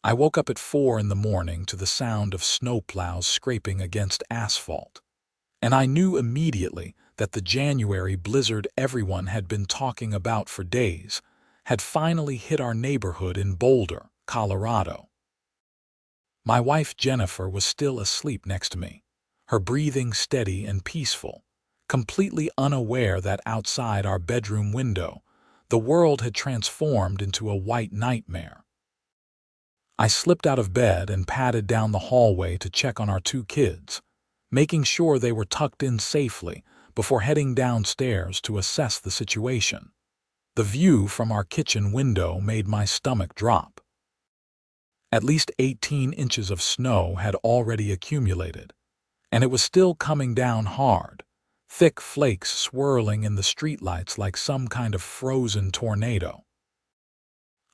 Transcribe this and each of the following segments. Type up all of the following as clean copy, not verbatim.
I woke up at 4 in the morning to the sound of snowplows scraping against asphalt, and I knew immediately that the January blizzard everyone had been talking about for days had finally hit our neighborhood in Boulder, Colorado. My wife Jennifer was still asleep next to me, her breathing steady and peaceful, completely unaware that outside our bedroom window, the world had transformed into a white nightmare. I slipped out of bed and padded down the hallway to check on our two kids, making sure they were tucked in safely before heading downstairs to assess the situation. The view from our kitchen window made my stomach drop. At least 18 inches of snow had already accumulated, and it was still coming down hard, thick flakes swirling in the streetlights like some kind of frozen tornado.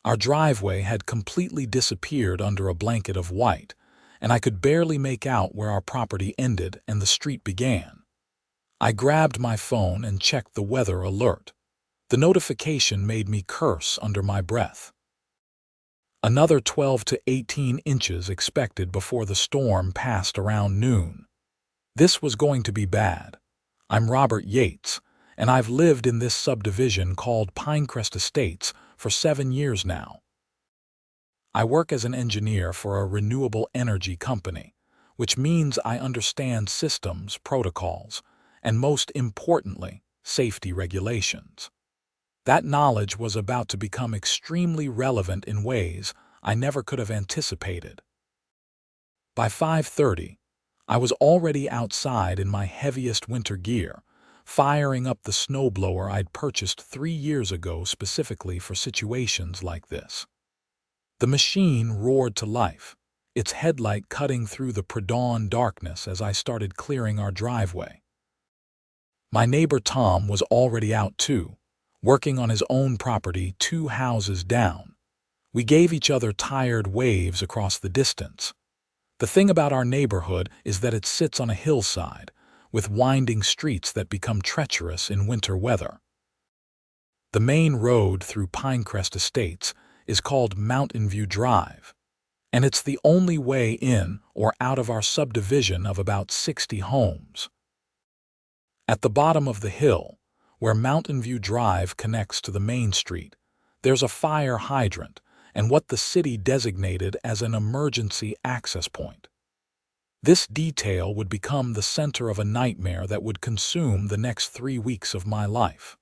Our driveway had completely disappeared under a blanket of white, and I could barely make out where our property ended and the street began. I grabbed my phone and checked the weather alert. The notification made me curse under my breath. Another 12 to 18 inches expected before the storm passed around noon. This was going to be bad. I'm Robert Yates, and I've lived in this subdivision called Pinecrest Estates for 7 years now. I work as an engineer for a renewable energy company, which means I understand systems, protocols, and most importantly, safety regulations. That knowledge was about to become extremely relevant in ways I never could have anticipated. By 5:30, I was already outside in my heaviest winter gear, firing up the snowblower I'd purchased 3 years ago specifically for situations like this. The machine roared to life, its headlight cutting through the pre-dawn darkness as I started clearing our driveway. My neighbor Tom was already out too, working on his own property 2 houses down. We gave each other tired waves across the distance. The thing about our neighborhood is that it sits on a hillside, with winding streets that become treacherous in winter weather. The main road through Pinecrest Estates is called Mountain View Drive, and it's the only way in or out of our subdivision of about 60 homes. At the bottom of the hill, where Mountain View Drive connects to the main street, there's a fire hydrant and what the city designated as an emergency access point. This detail would become the center of a nightmare that would consume the next 3 weeks of my life.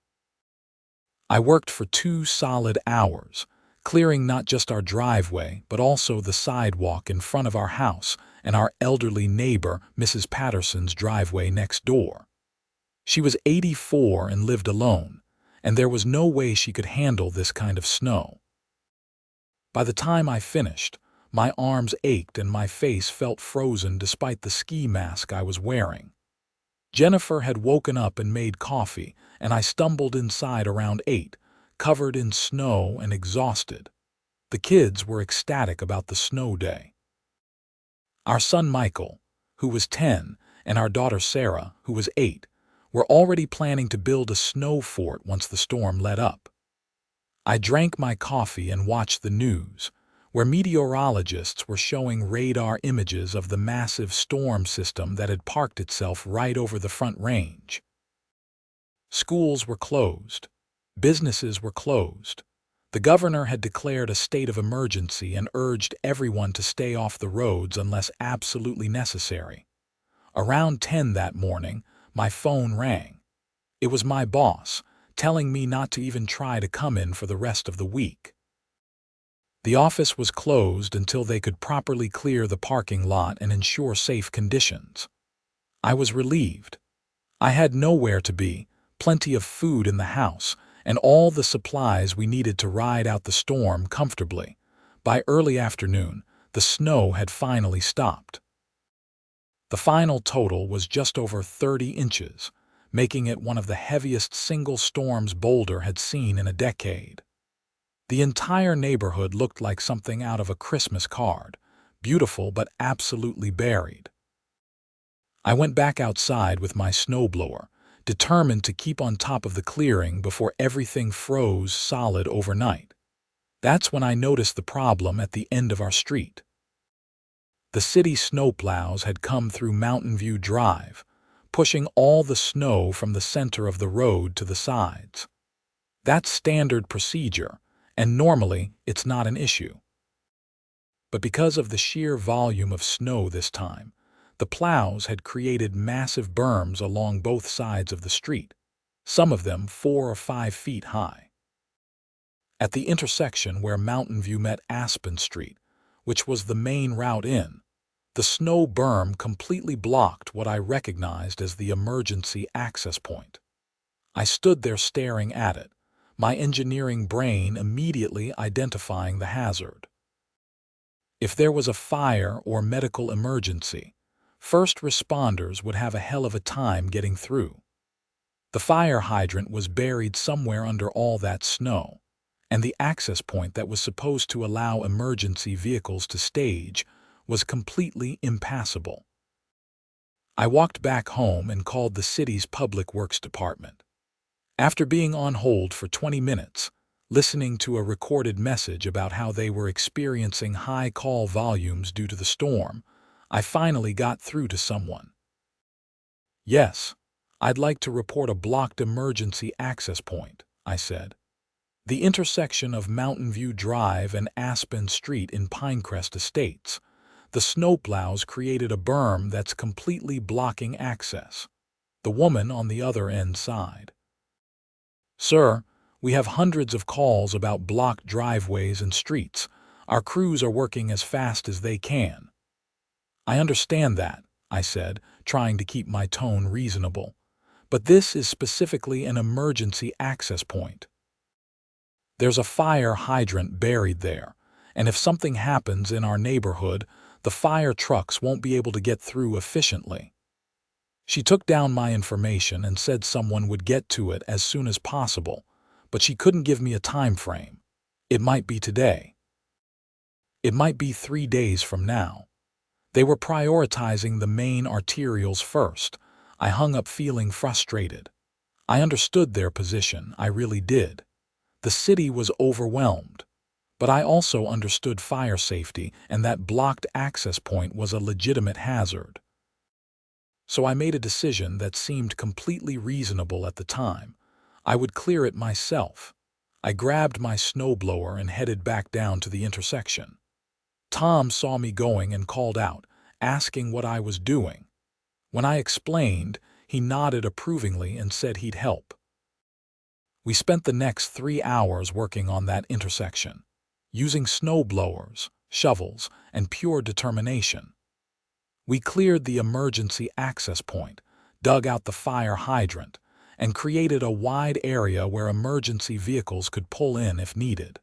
I worked for 2 solid hours, clearing not just our driveway, but also the sidewalk in front of our house and our elderly neighbor, Mrs. Patterson's driveway next door. She was 84 and lived alone, and there was no way she could handle this kind of snow. By the time I finished, my arms ached and my face felt frozen despite the ski mask I was wearing. Jennifer had woken up and made coffee, and I stumbled inside around 8, covered in snow and exhausted. The kids were ecstatic about the snow day. Our son Michael, who was 10, and our daughter Sarah, who was 8, were already planning to build a snow fort once the storm let up. I drank my coffee and watched the news, where meteorologists were showing radar images of the massive storm system that had parked itself right over the Front Range. Schools were closed. Businesses were closed. The governor had declared a state of emergency and urged everyone to stay off the roads unless absolutely necessary. Around 10 that morning, my phone rang. It was my boss, telling me not to even try to come in for the rest of the week. The office was closed until they could properly clear the parking lot and ensure safe conditions. I was relieved. I had nowhere to be, plenty of food in the house, and all the supplies we needed to ride out the storm comfortably. By early afternoon, the snow had finally stopped. The final total was just over 30 inches, making it one of the heaviest single storms Boulder had seen in a decade. The entire neighborhood looked like something out of a Christmas card, beautiful but absolutely buried. I went back outside with my snowblower, determined to keep on top of the clearing before everything froze solid overnight. That's when I noticed the problem at the end of our street. The city snowplows had come through Mountain View Drive, pushing all the snow from the center of the road to the sides. That's standard procedure, and normally it's not an issue. But because of the sheer volume of snow this time, the plows had created massive berms along both sides of the street, some of them 4 or 5 feet high. At the intersection where Mountain View met Aspen Street, which was the main route in, the snow berm completely blocked what I recognized as the emergency access point. I stood there staring at it, my engineering brain immediately identifying the hazard. If there was a fire or medical emergency, first responders would have a hell of a time getting through. The fire hydrant was buried somewhere under all that snow, and the access point that was supposed to allow emergency vehicles to stage was completely impassable. I walked back home and called the city's public works department. After being on hold for 20 minutes, listening to a recorded message about how they were experiencing high call volumes due to the storm, I finally got through to someone. "Yes, I'd like to report a blocked emergency access point," I said. "The intersection of Mountain View Drive and Aspen Street in Pinecrest Estates. The snowplows created a berm that's completely blocking access." The woman on the other end sighed. "Sir, we have hundreds of calls about blocked driveways and streets. Our crews are working as fast as they can." "I understand that," I said, trying to keep my tone reasonable. "But this is specifically an emergency access point. There's a fire hydrant buried there, and if something happens in our neighborhood, the fire trucks won't be able to get through efficiently." She took down my information and said someone would get to it as soon as possible, but she couldn't give me a time frame. It might be today. It might be 3 days from now. They were prioritizing the main arterials first. I hung up feeling frustrated. I understood their position, I really did. The city was overwhelmed. But I also understood fire safety, and that blocked access point was a legitimate hazard. So I made a decision that seemed completely reasonable at the time. I would clear it myself. I grabbed my snowblower and headed back down to the intersection. Tom saw me going and called out, asking what I was doing. When I explained, he nodded approvingly and said he'd help. We spent the next 3 hours working on that intersection, using snowblowers, shovels, and pure determination. We cleared the emergency access point, dug out the fire hydrant, and created a wide area where emergency vehicles could pull in if needed.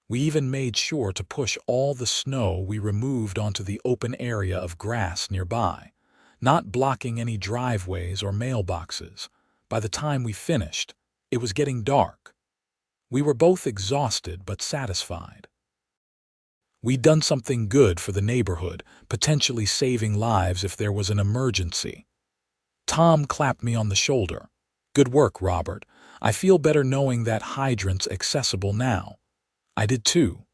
We even made sure to push all the snow we removed onto the open area of grass nearby, not blocking any driveways or mailboxes. By the time we finished, it was getting dark. We were both exhausted but satisfied. We'd done something good for the neighborhood, potentially saving lives if there was an emergency. Tom clapped me on the shoulder. "Good work, Robert. I feel better knowing that hydrant's accessible now." I did too.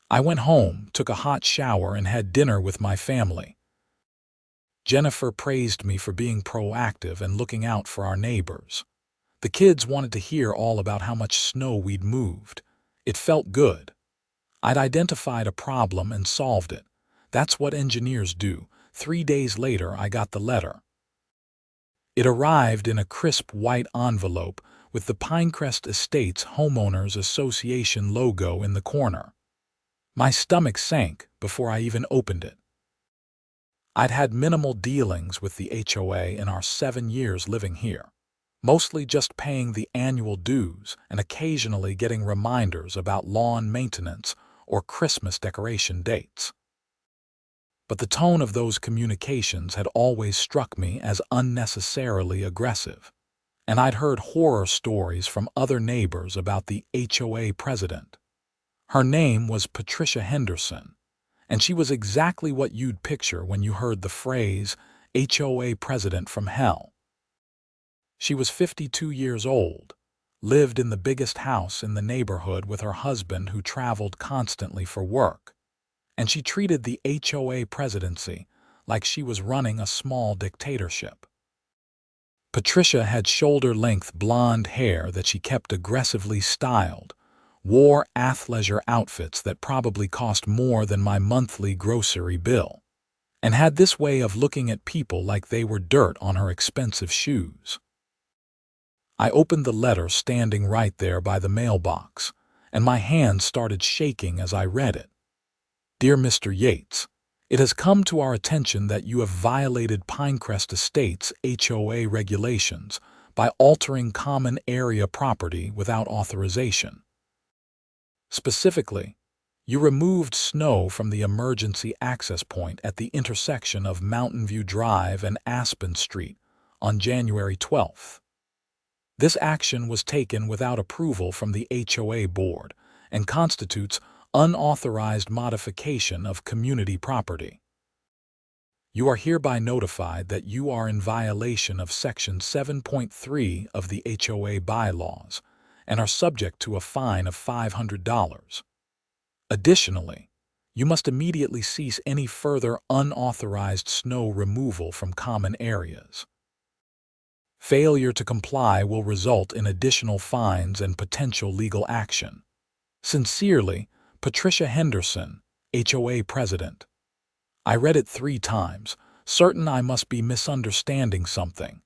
I went home, took a hot shower, and had dinner with my family. Jennifer praised me for being proactive and looking out for our neighbors. The kids wanted to hear all about how much snow we'd moved. It felt good. I'd identified a problem and solved it. That's what engineers do. 3 days later, I got the letter. It arrived in a crisp white envelope with the Pinecrest Estates Homeowners Association logo in the corner. My stomach sank before I even opened it. I'd had minimal dealings with the HOA in our 7 years living here, mostly just paying the annual dues and occasionally getting reminders about lawn maintenance or Christmas decoration dates. But the tone of those communications had always struck me as unnecessarily aggressive, and I'd heard horror stories from other neighbors about the HOA president. Her name was Patricia Henderson, and she was exactly what you'd picture when you heard the phrase, "HOA president from hell." She was 52 years old, lived in the biggest house in the neighborhood with her husband who traveled constantly for work, and she treated the HOA presidency like she was running a small dictatorship. Patricia had shoulder-length blonde hair that she kept aggressively styled, wore athleisure outfits that probably cost more than my monthly grocery bill, and had this way of looking at people like they were dirt on her expensive shoes. I opened the letter standing right there by the mailbox, and my hand started shaking as I read it. Dear Mr. Yates, it has come to our attention that you have violated Pinecrest Estates' HOA regulations by altering common area property without authorization. Specifically, you removed snow from the emergency access point at the intersection of Mountain View Drive and Aspen Street on January 12th. This action was taken without approval from the HOA board and constitutes unauthorized modification of community property. You are hereby notified that you are in violation of Section 7.3 of the HOA bylaws and are subject to a fine of $500. Additionally, you must immediately cease any further unauthorized snow removal from common areas. Failure to comply will result in additional fines and potential legal action. Sincerely, Patricia Henderson, HOA President. I read it 3 times, certain I must be misunderstanding something.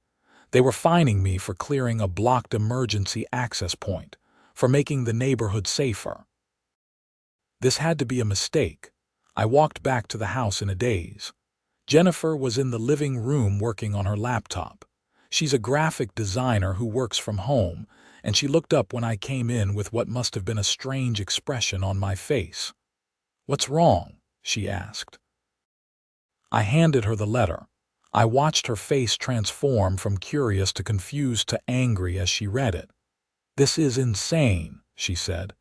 They were fining me for clearing a blocked emergency access point, for making the neighborhood safer. This had to be a mistake. I walked back to the house in a daze. Jennifer was in the living room working on her laptop. She's a graphic designer who works from home, and she looked up when I came in with what must have been a strange expression on my face. "What's wrong?" she asked. I handed her the letter. I watched her face transform from curious to confused to angry as she read it. "This is insane," she said.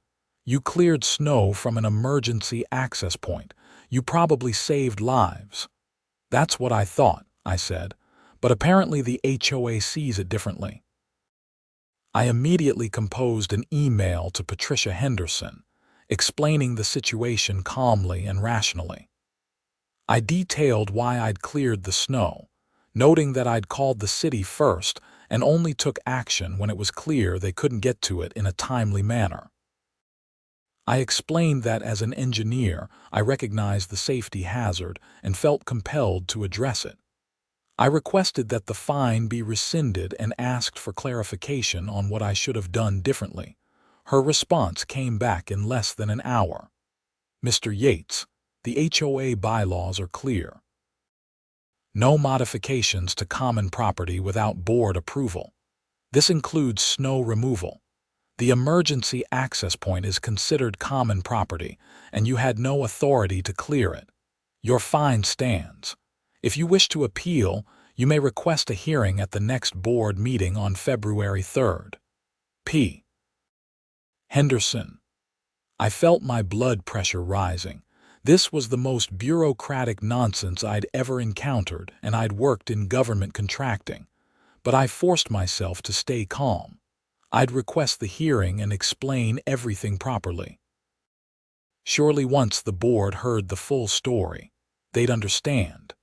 "You cleared snow from an emergency access point. You probably saved lives." "That's what I thought," I said, "but apparently the HOA sees it differently." I immediately composed an email to Patricia Henderson, explaining the situation calmly and rationally. I detailed why I'd cleared the snow, noting that I'd called the city first and only took action when it was clear they couldn't get to it in a timely manner. I explained that as an engineer, I recognized the safety hazard and felt compelled to address it. I requested that the fine be rescinded and asked for clarification on what I should have done differently. Her response came back in less than an hour. "Mr. Yates, the HOA bylaws are clear. No modifications to common property without board approval. This includes snow removal. The emergency access point is considered common property, and you had no authority to clear it. Your fine stands. If you wish to appeal, you may request a hearing at the next board meeting on February 3rd. P. Henderson." I felt my blood pressure rising. This was the most bureaucratic nonsense I'd ever encountered, and I'd worked in government contracting. But I forced myself to stay calm. I'd request the hearing and explain everything properly. Surely once the board heard the full story, they'd understand.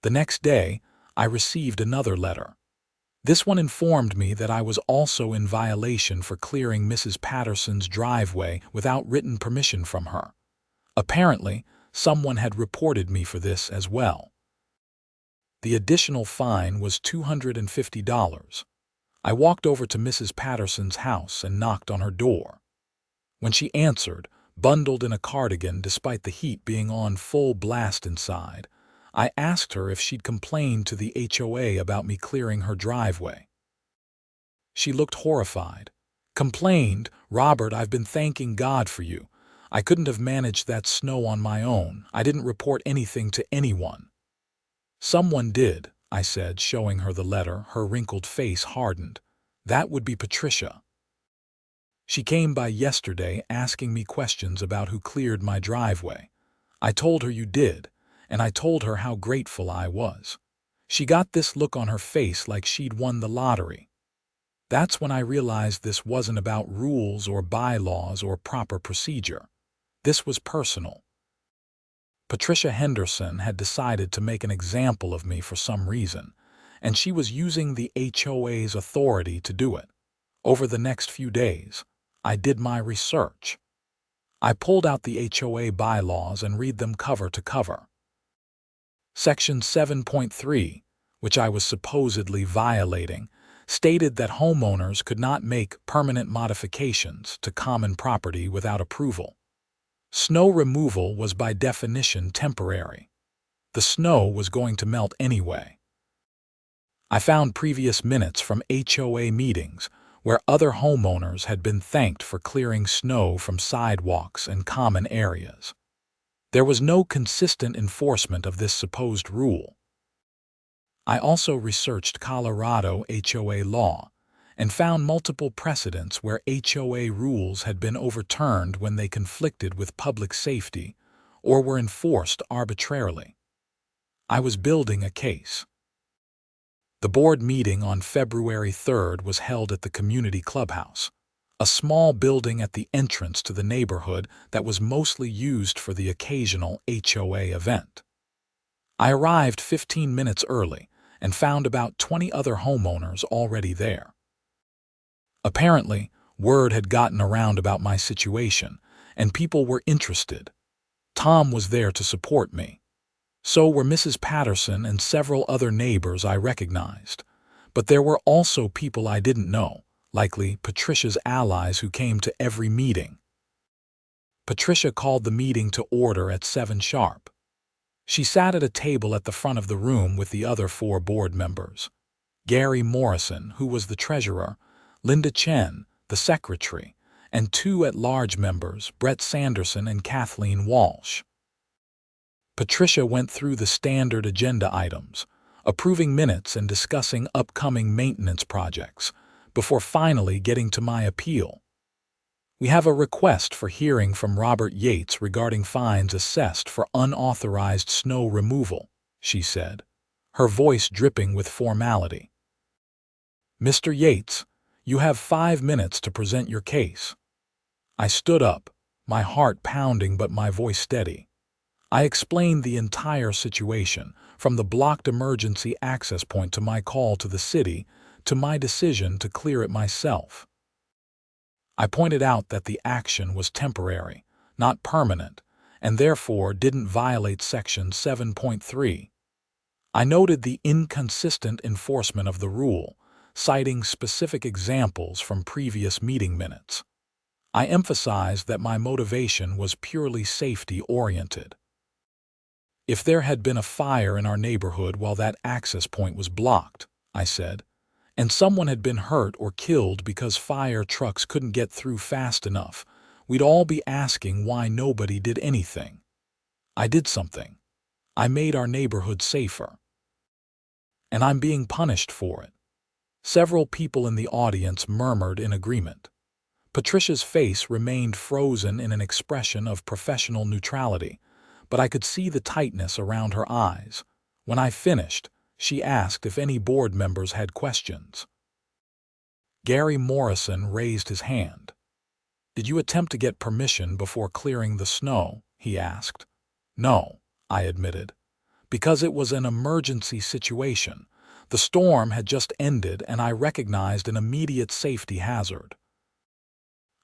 The next day, I received another letter. This one informed me that I was also in violation for clearing Mrs. Patterson's driveway without written permission from her. Apparently, someone had reported me for this as well. The additional fine was $250. I walked over to Mrs. Patterson's house and knocked on her door. When she answered, bundled in a cardigan despite the heat being on full blast inside, I asked her if she'd complained to the HOA about me clearing her driveway. She looked horrified. "Complained? Robert, I've been thanking God for you. I couldn't have managed that snow on my own. I didn't report anything to anyone." "Someone did," I said, showing her the letter. Her wrinkled face hardened. "That would be Patricia. She came by yesterday asking me questions about who cleared my driveway. I told her you did, and I told her how grateful I was. She got this look on her face like she'd won the lottery." That's when I realized this wasn't about rules or bylaws or proper procedure. This was personal. Patricia Henderson had decided to make an example of me for some reason, and she was using the HOA's authority to do it. Over the next few days, I did my research. I pulled out the HOA bylaws and read them cover to cover. Section 7.3, which I was supposedly violating, stated that homeowners could not make permanent modifications to common property without approval. Snow removal was by definition temporary. The snow was going to melt anyway. I found previous minutes from HOA meetings where other homeowners had been thanked for clearing snow from sidewalks and common areas. There was no consistent enforcement of this supposed rule. I also researched Colorado HOA law and found multiple precedents where HOA rules had been overturned when they conflicted with public safety or were enforced arbitrarily. I was building a case. The board meeting on February 3rd was held at the community clubhouse, a small building at the entrance to the neighborhood that was mostly used for the occasional HOA event. I arrived 15 minutes early and found about 20 other homeowners already there. Apparently, word had gotten around about my situation, and people were interested. Tom was there to support me. So were Mrs. Patterson and several other neighbors I recognized. But there were also people I didn't know, likely Patricia's allies who came to every meeting. Patricia called the meeting to order at 7 sharp. She sat at a table at the front of the room with the other 4 board members. Gary Morrison, who was the treasurer, Linda Chen, the secretary, and 2 at-large members, Brett Sanderson and Kathleen Walsh. Patricia went through the standard agenda items, approving minutes and discussing upcoming maintenance projects, before finally getting to my appeal. We have a request for hearing from Robert Yates regarding fines assessed for unauthorized snow removal, she said, her voice dripping with formality. Mr. Yates, you have 5 minutes to present your case. I stood up, my heart pounding but my voice steady. I explained the entire situation, from the blocked emergency access point to my call to the city, to my decision to clear it myself. I pointed out that the action was temporary, not permanent, and therefore didn't violate Section 7.3. I noted the inconsistent enforcement of the rule, citing specific examples from previous meeting minutes. I emphasized that my motivation was purely safety-oriented. If there had been a fire in our neighborhood while that access point was blocked, I said, and someone had been hurt or killed because fire trucks couldn't get through fast enough, we'd all be asking why nobody did anything. I did something. I made our neighborhood safer. And I'm being punished for it. Several people in the audience murmured in agreement. Patricia's face remained frozen in an expression of professional neutrality, but I could see the tightness around her eyes. When I finished, she asked if any board members had questions. Gary Morrison raised his hand. "Did you attempt to get permission before clearing the snow?" he asked. "No," I admitted, because it was an emergency situation. The storm had just ended and I recognized an immediate safety hazard.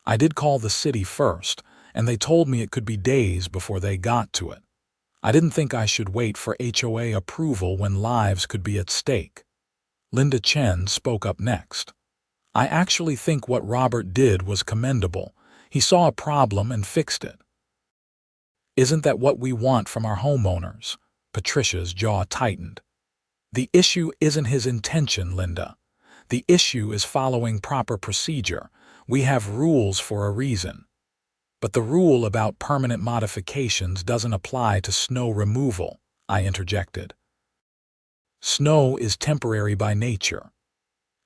I did call the city first, and they told me it could be days before they got to it. I didn't think I should wait for HOA approval when lives could be at stake. Linda Chen spoke up next. "I actually think what Robert did was commendable. He saw a problem and fixed it." "Isn't that what we want from our homeowners?" Patricia's jaw tightened. "The issue isn't his intention, Linda. The issue is following proper procedure. We have rules for a reason. But the rule about permanent modifications doesn't apply to snow removal," I interjected. "Snow is temporary by nature.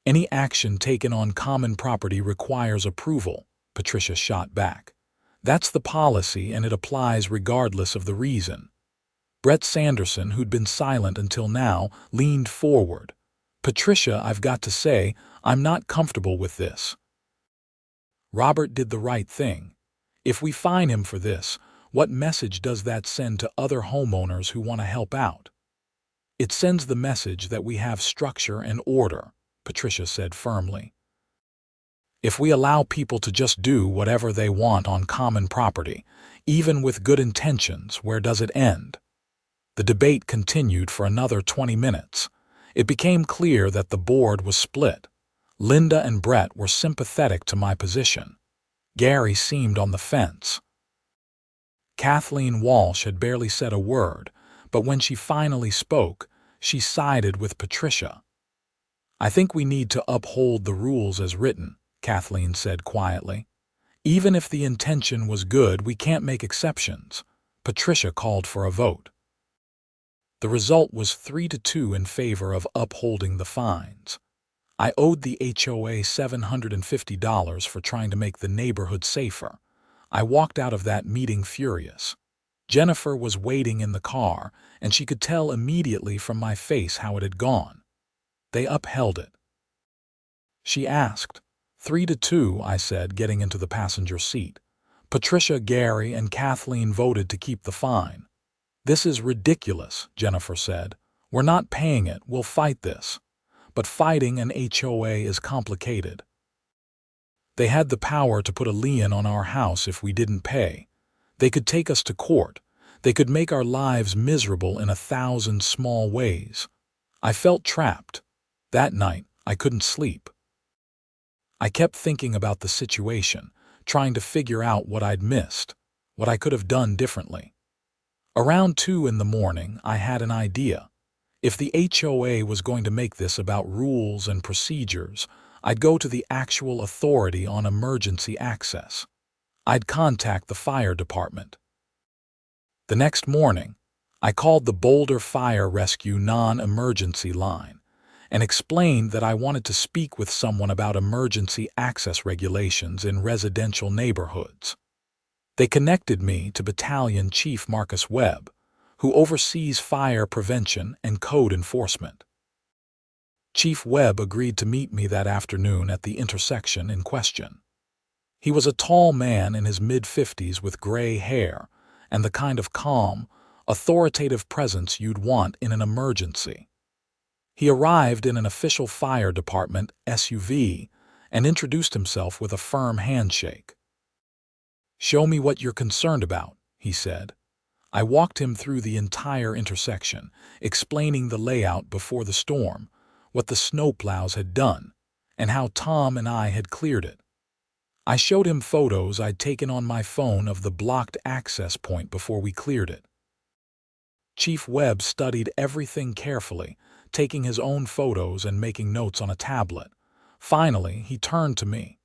Any action taken on common property requires approval," Patricia shot back. "That's the policy and it applies regardless of the reason." Brett Sanderson, who'd been silent until now, leaned forward. Patricia, I've got to say, I'm not comfortable with this. Robert did the right thing. If we fine him for this, what message does that send to other homeowners who want to help out? It sends the message that we have structure and order, Patricia said firmly. If we allow people to just do whatever they want on common property, even with good intentions, where does it end? The debate continued for another 20 minutes. It became clear that the board was split. Linda and Brett were sympathetic to my position. Gary seemed on the fence. Kathleen Walsh had barely said a word, but when she finally spoke, she sided with Patricia. I think we need to uphold the rules as written, Kathleen said quietly. Even if the intention was good, we can't make exceptions. Patricia called for a vote. The result was 3-2 in favor of upholding the fines. I owed the HOA $750 for trying to make the neighborhood safer. I walked out of that meeting furious. Jennifer was waiting in the car, and she could tell immediately from my face how it had gone. They upheld it. She asked. 3-2, I said, getting into the passenger seat. Patricia, Gary, and Kathleen voted to keep the fine. This is ridiculous, Jennifer said. We're not paying it, we'll fight this. But fighting an HOA is complicated. They had the power to put a lien on our house if we didn't pay. They could take us to court. They could make our lives miserable in 1,000 small ways. I felt trapped. That night, I couldn't sleep. I kept thinking about the situation, trying to figure out what I'd missed, what I could have done differently. Around 2 in the morning, I had an idea. If the HOA was going to make this about rules and procedures, I'd go to the actual authority on emergency access. I'd contact the fire department. The next morning, I called the Boulder Fire Rescue non-emergency line and explained that I wanted to speak with someone about emergency access regulations in residential neighborhoods. They connected me to Battalion Chief Marcus Webb, who oversees fire prevention and code enforcement. Chief Webb agreed to meet me that afternoon at the intersection in question. He was a tall man in his mid-50s with gray hair and the kind of calm, authoritative presence you'd want in an emergency. He arrived in an official fire department SUV and introduced himself with a firm handshake. "Show me what you're concerned about," he said. I walked him through the entire intersection, explaining the layout before the storm, what the snowplows had done, and how Tom and I had cleared it. I showed him photos I'd taken on my phone of the blocked access point before we cleared it. Chief Webb studied everything carefully, taking his own photos and making notes on a tablet. Finally, he turned to me.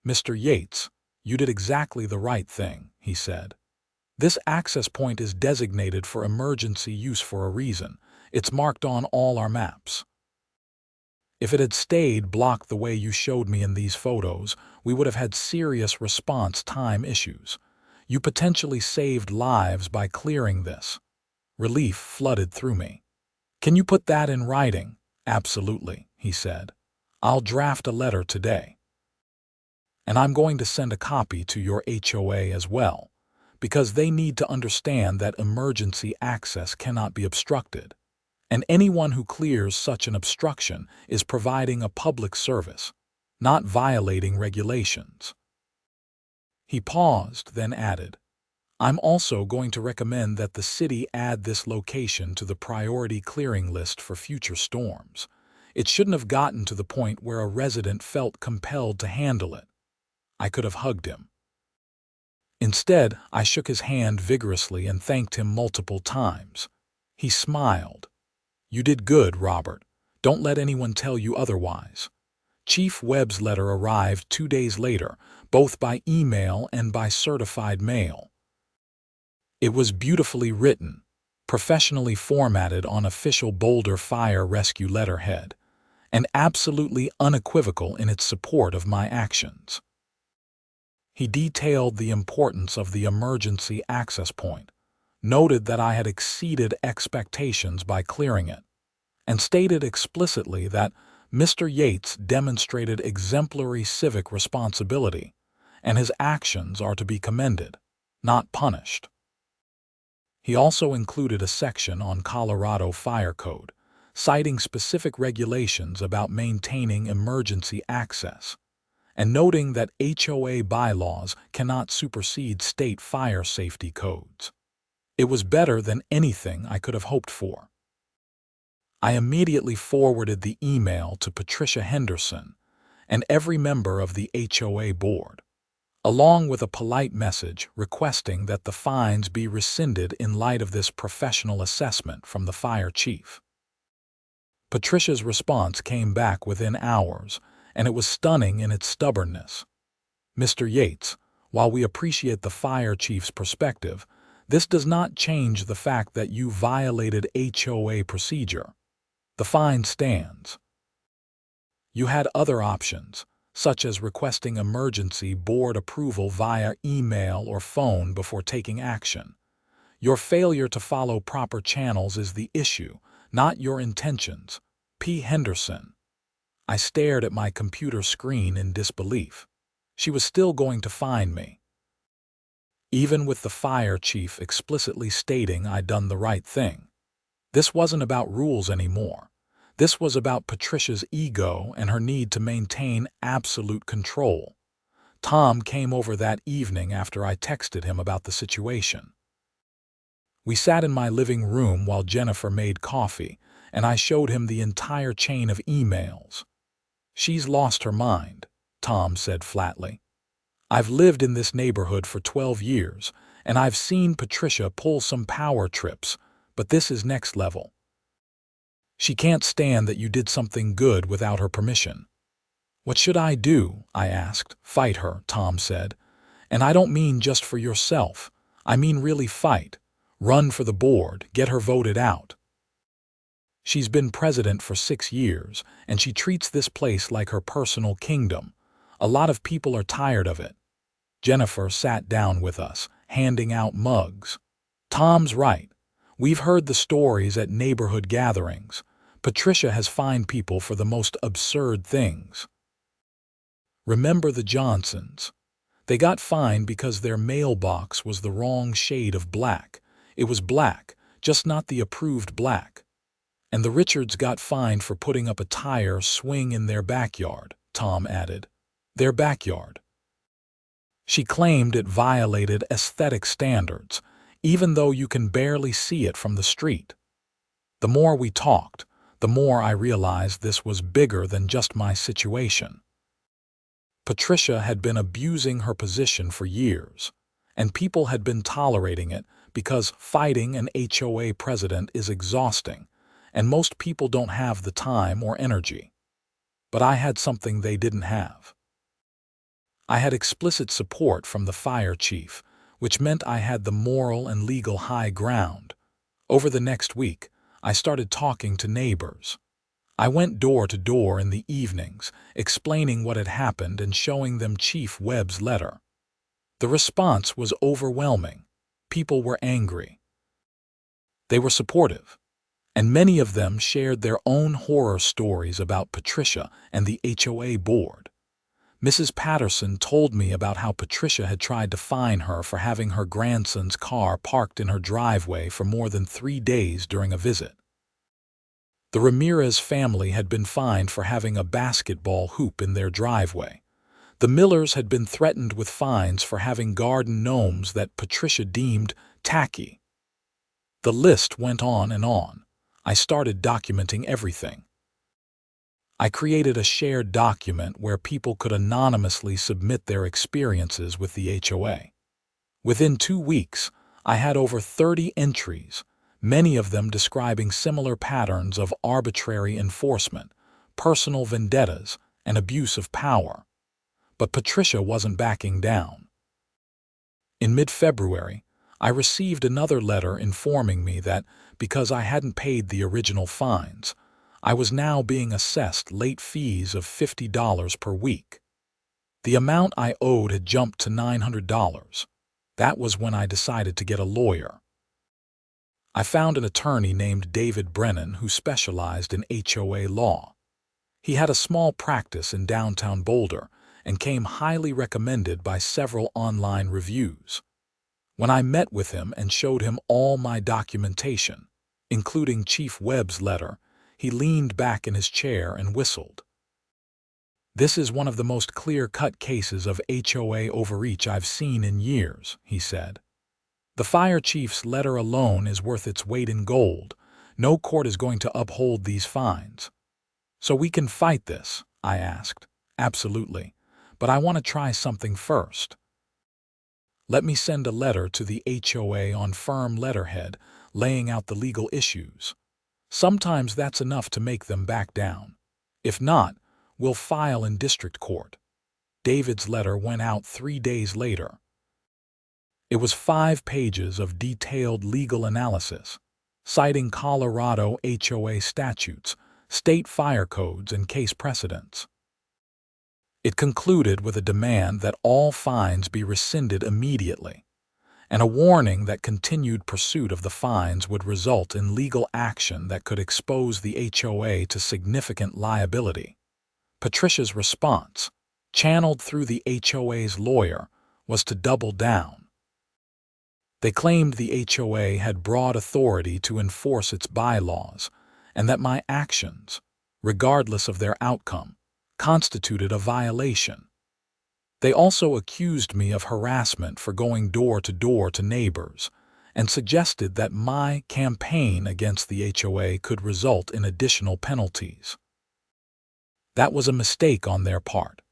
"Mr. Yates, you did exactly the right thing," he said. "This access point is designated for emergency use for a reason. It's marked on all our maps. If it had stayed blocked the way you showed me in these photos, we would have had serious response time issues. You potentially saved lives by clearing this." Relief flooded through me. "Can you put that in writing?" "Absolutely," he said. "I'll draft a letter today. And I'm going to send a copy to your HOA as well, because they need to understand that emergency access cannot be obstructed. And anyone who clears such an obstruction is providing a public service, not violating regulations." He paused, then added, "I'm also going to recommend that the city add this location to the priority clearing list for future storms. It shouldn't have gotten to the point where a resident felt compelled to handle it." I could have hugged him. Instead, I shook his hand vigorously and thanked him multiple times. He smiled. "You did good, Robert. Don't let anyone tell you otherwise." Chief Webb's letter arrived 2 days later, both by email and by certified mail. It was beautifully written, professionally formatted on official Boulder Fire Rescue letterhead, and absolutely unequivocal in its support of my actions. He detailed the importance of the emergency access point, noted that I had exceeded expectations by clearing it, and stated explicitly that Mr. Yates demonstrated exemplary civic responsibility, and his actions are to be commended, not punished. He also included a section on Colorado Fire Code, citing specific regulations about maintaining emergency access, and noting that HOA bylaws cannot supersede state fire safety codes. It was better than anything I could have hoped for. I immediately forwarded the email to Patricia Henderson and every member of the HOA board, along with a polite message requesting that the fines be rescinded in light of this professional assessment from the fire chief. Patricia's response came back within hours, and it was stunning in its stubbornness. Mr. Yates, while we appreciate the fire chief's perspective, this does not change the fact that you violated HOA procedure. The fine stands. You had other options, such as requesting emergency board approval via email or phone before taking action. Your failure to follow proper channels is the issue, not your intentions. P. Henderson. I stared at my computer screen in disbelief. She was still going to fine me. Even with the fire chief explicitly stating I'd done the right thing. This wasn't about rules anymore. This was about Patricia's ego and her need to maintain absolute control. Tom came over that evening after I texted him about the situation. We sat in my living room while Jennifer made coffee, and I showed him the entire chain of emails. "She's lost her mind," Tom said flatly. "I've lived in this neighborhood for 12 years, and I've seen Patricia pull some power trips, but this is next level. She can't stand that you did something good without her permission." "What should I do?" I asked. "Fight her," Tom said. "And I don't mean just for yourself. I mean really fight. Run for the board, get her voted out. She's been president for 6 years, and she treats this place like her personal kingdom. A lot of people are tired of it." Jennifer sat down with us, handing out mugs. "Tom's right. We've heard the stories at neighborhood gatherings. Patricia has fined people for the most absurd things. Remember the Johnsons? They got fined because their mailbox was the wrong shade of black. It was black, just not the approved black. And the Richards got fined for putting up a tire swing in their backyard," Tom added. "Their backyard." She claimed it violated aesthetic standards, even though you can barely see it from the street. The more we talked, the more I realized this was bigger than just my situation. Patricia had been abusing her position for years, and people had been tolerating it because fighting an HOA president is exhausting, and most people don't have the time or energy. But I had something they didn't have. I had explicit support from the fire chief, which meant I had the moral and legal high ground. Over the next week, I started talking to neighbors. I went door to door in the evenings, explaining what had happened and showing them Chief Webb's letter. The response was overwhelming. People were angry. They were supportive, and many of them shared their own horror stories about Patricia and the HOA board. Mrs. Patterson told me about how Patricia had tried to fine her for having her grandson's car parked in her driveway for more than 3 days during a visit. The Ramirez family had been fined for having a basketball hoop in their driveway. The Millers had been threatened with fines for having garden gnomes that Patricia deemed tacky. The list went on and on. I started documenting everything. I created a shared document where people could anonymously submit their experiences with the HOA. Within 2 weeks, I had over 30 entries, many of them describing similar patterns of arbitrary enforcement, personal vendettas, and abuse of power. But Patricia wasn't backing down. In mid-February, I received another letter informing me that, because I hadn't paid the original fines, I was now being assessed late fees of $50 per week. The amount I owed had jumped to $900. That was when I decided to get a lawyer. I found an attorney named David Brennan who specialized in HOA law. He had a small practice in downtown Boulder and came highly recommended by several online reviews. When I met with him and showed him all my documentation, including Chief Webb's letter, he leaned back in his chair and whistled. "This is one of the most clear-cut cases of HOA overreach I've seen in years," he said. "The fire chief's letter alone is worth its weight in gold. No court is going to uphold these fines." "So we can fight this?" I asked. "Absolutely. But I want to try something first. Let me send a letter to the HOA on firm letterhead, laying out the legal issues. Sometimes that's enough to make them back down. If not, we'll file in district court." David's letter went out 3 days later. It was 5 pages of detailed legal analysis, citing Colorado HOA statutes, state fire codes, and case precedents. It concluded with a demand that all fines be rescinded immediately, and a warning that continued pursuit of the fines would result in legal action that could expose the HOA to significant liability. Patricia's response, channeled through the HOA's lawyer, was to double down. They claimed the HOA had broad authority to enforce its bylaws, and that my actions, regardless of their outcome, constituted a violation. They also accused me of harassment for going door to door to neighbors, and suggested that my campaign against the HOA could result in additional penalties. That was a mistake on their part.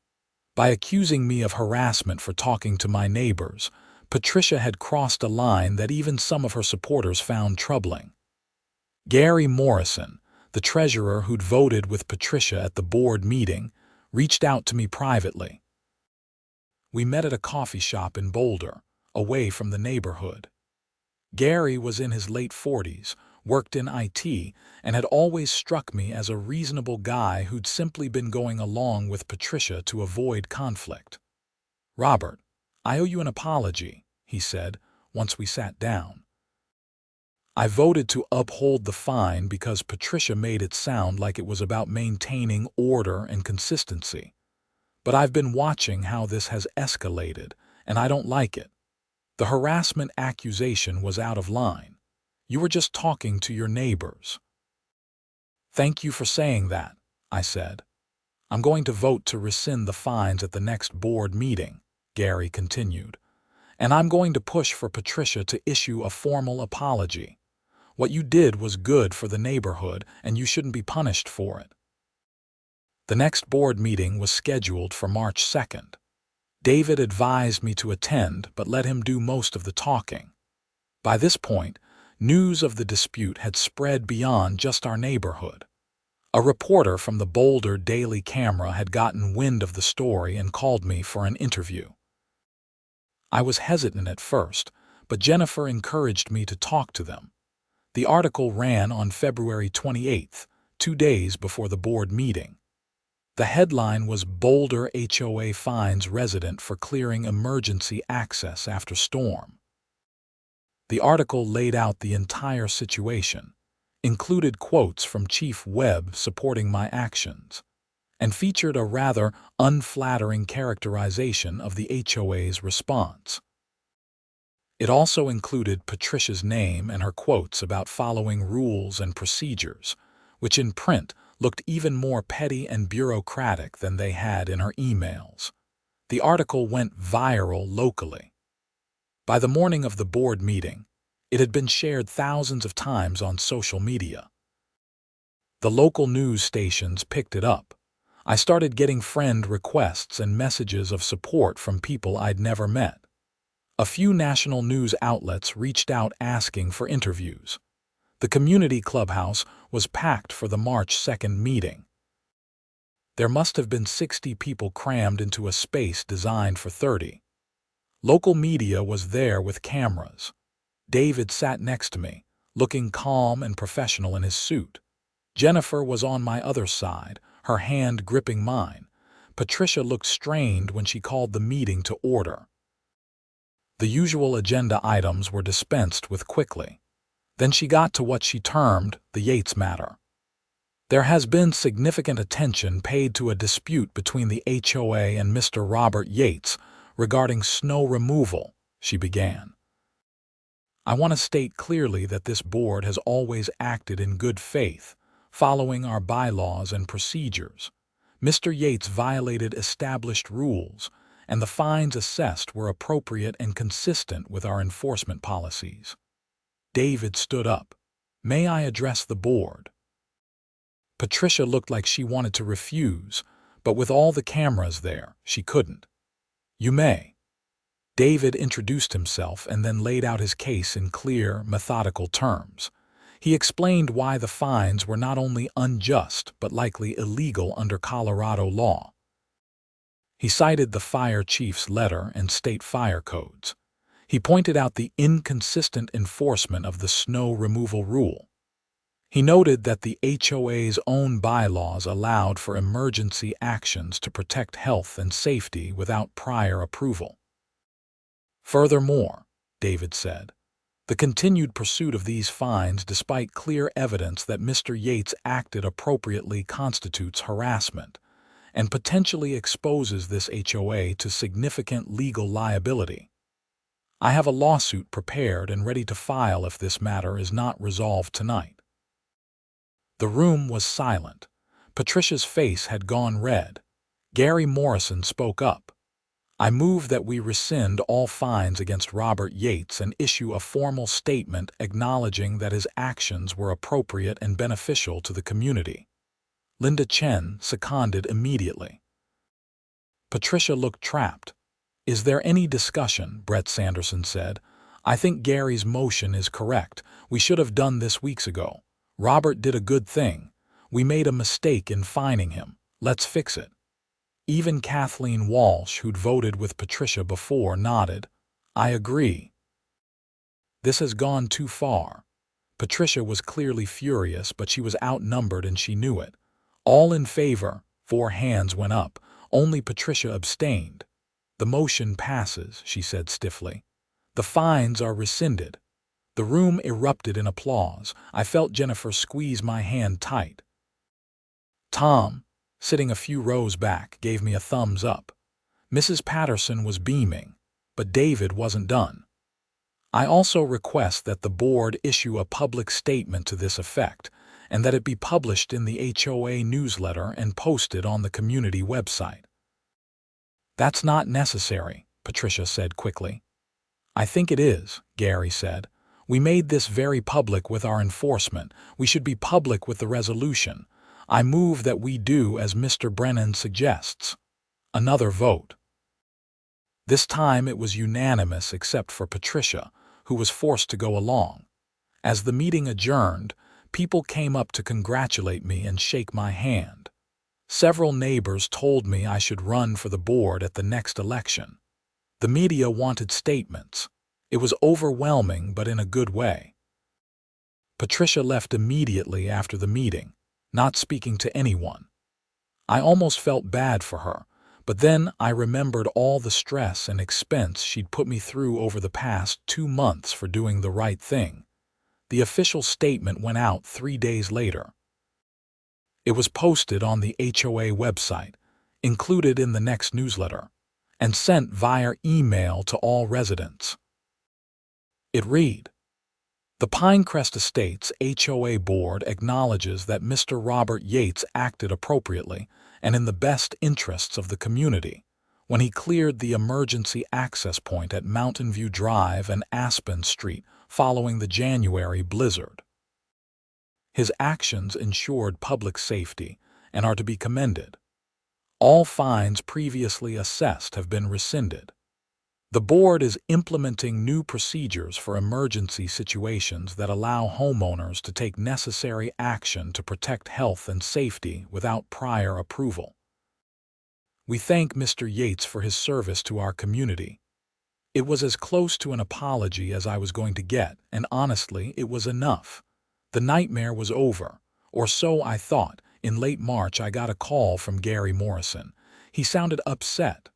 By accusing me of harassment for talking to my neighbors, Patricia had crossed a line that even some of her supporters found troubling. Gary Morrison, the treasurer who'd voted with Patricia at the board meeting, reached out to me privately. We met at a coffee shop in Boulder, away from the neighborhood. Gary was in his late 40s, worked in IT, and had always struck me as a reasonable guy who'd simply been going along with Patricia to avoid conflict. "Robert, I owe you an apology," he said, once we sat down. "I voted to uphold the fine because Patricia made it sound like it was about maintaining order and consistency. But I've been watching how this has escalated, and I don't like it. The harassment accusation was out of line. You were just talking to your neighbors." "Thank you for saying that," I said. "I'm going to vote to rescind the fines at the next board meeting," Gary continued. "And I'm going to push for Patricia to issue a formal apology. What you did was good for the neighborhood, and you shouldn't be punished for it." The next board meeting was scheduled for March 2nd. David advised me to attend, but let him do most of the talking. By this point, news of the dispute had spread beyond just our neighborhood. A reporter from the Boulder Daily Camera had gotten wind of the story and called me for an interview. I was hesitant at first, but Jennifer encouraged me to talk to them. The article ran on February 28th, 2 days before the board meeting. The headline was "Boulder HOA Fines Resident for Clearing Emergency Access After Storm." The article laid out the entire situation, included quotes from Chief Webb supporting my actions, and featured a rather unflattering characterization of the HOA's response. It also included Patricia's name and her quotes about following rules and procedures, which in print looked even more petty and bureaucratic than they had in her emails. The article went viral locally. By the morning of the board meeting, it had been shared thousands of times on social media. The local news stations picked it up. I started getting friend requests and messages of support from people I'd never met. A few national news outlets reached out asking for interviews. The community clubhouse was packed for the March 2nd meeting. There must have been 60 people crammed into a space designed for 30. Local media was there with cameras. David sat next to me, looking calm and professional in his suit. Jennifer was on my other side, her hand gripping mine. Patricia looked strained when she called the meeting to order. The usual agenda items were dispensed with quickly. Then she got to what she termed the Yates matter. There has been significant attention paid to a dispute between the HOA and Mr. Robert Yates regarding snow removal, she began. I want to state clearly that this board has always acted in good faith, following our bylaws and procedures. Mr. Yates violated established rules, and the fines assessed were appropriate and consistent with our enforcement policies. David stood up. May I address the board? Patricia looked like she wanted to refuse, but with all the cameras there, she couldn't. You may. David introduced himself and then laid out his case in clear, methodical terms. He explained why the fines were not only unjust but likely illegal under Colorado law. He cited the fire chief's letter and state fire codes. He pointed out the inconsistent enforcement of the snow removal rule. He noted that the HOA's own bylaws allowed for emergency actions to protect health and safety without prior approval. Furthermore, David said, the continued pursuit of these fines despite clear evidence that Mr. Yates acted appropriately constitutes harassment and potentially exposes this HOA to significant legal liability. I have a lawsuit prepared and ready to file if this matter is not resolved tonight. The room was silent. Patricia's face had gone red. Gary Morrison spoke up. I move that we rescind all fines against Robert Yates and issue a formal statement acknowledging that his actions were appropriate and beneficial to the community. Linda Chen seconded immediately. Patricia looked trapped. Is there any discussion? Brett Sanderson said. I think Gary's motion is correct. We should have done this weeks ago. Robert did a good thing. We made a mistake in fining him. Let's fix it. Even Kathleen Walsh, who'd voted with Patricia before, nodded. I agree. This has gone too far. Patricia was clearly furious, but she was outnumbered and she knew it. All in favor, 4 hands went up. Only Patricia abstained. The motion passes, she said stiffly. The fines are rescinded. The room erupted in applause. I felt Jennifer squeeze my hand tight. Tom, sitting a few rows back, gave me a thumbs up. Mrs. Patterson was beaming, but David wasn't done. I also request that the board issue a public statement to this effect, and that it be published in the HOA newsletter and posted on the community website. That's not necessary, Patricia said quickly. I think it is, Gary said. We made this very public with our enforcement. We should be public with the resolution. I move that we do as Mr. Brennan suggests. Another vote. This time it was unanimous except for Patricia, who was forced to go along. As the meeting adjourned, people came up to congratulate me and shake my hand. Several neighbors told me I should run for the board at the next election. The media wanted statements. It was overwhelming, but in a good way. Patricia left immediately after the meeting, not speaking to anyone. I almost felt bad for her, but then I remembered all the stress and expense she'd put me through over the past 2 months for doing the right thing. The official statement went out 3 days later. It was posted on the HOA website, included in the next newsletter, and sent via email to all residents. It read, the Pinecrest Estates HOA Board acknowledges that Mr. Robert Yates acted appropriately and in the best interests of the community when he cleared the emergency access point at Mountain View Drive and Aspen Street following the January blizzard. His actions ensured public safety and are to be commended. All fines previously assessed have been rescinded. The board is implementing new procedures for emergency situations that allow homeowners to take necessary action to protect health and safety without prior approval. We thank Mr. Yates for his service to our community. It was as close to an apology as I was going to get, and honestly, it was enough. The nightmare was over, or so I thought. In late March, I got a call from Gary Morrison. He sounded upset.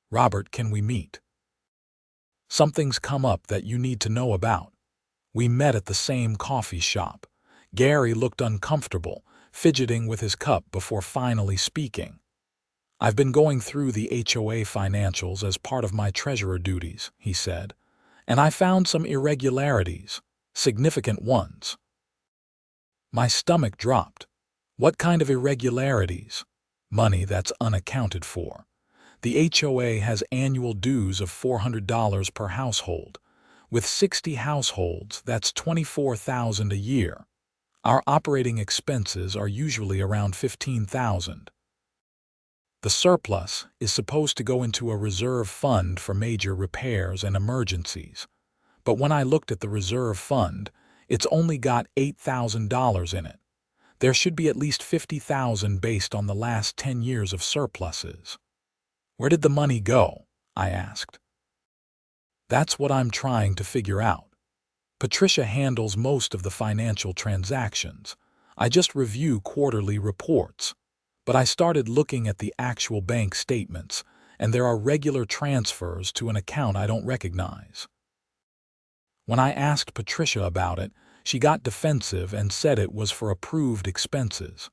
Robert, can we meet? Something's come up that you need to know about. We met at the same coffee shop. Gary looked uncomfortable, fidgeting with his cup before finally speaking. "I've been going through the HOA financials as part of my treasurer duties," he said, "and I found some irregularities, significant ones." My stomach dropped. What kind of irregularities? Money that's unaccounted for. The HOA has annual dues of $400 per household. With 60 households, that's $24,000 a year. Our operating expenses are usually around $15,000. The surplus is supposed to go into a reserve fund for major repairs and emergencies. But when I looked at the reserve fund, it's only got $8,000 in it. There should be at least $50,000 based on the last 10 years of surpluses. Where did the money go? I asked. That's what I'm trying to figure out. Patricia handles most of the financial transactions. I just review quarterly reports. But I started looking at the actual bank statements, and there are regular transfers to an account I don't recognize. When I asked Patricia about it, she got defensive and said it was for approved expenses.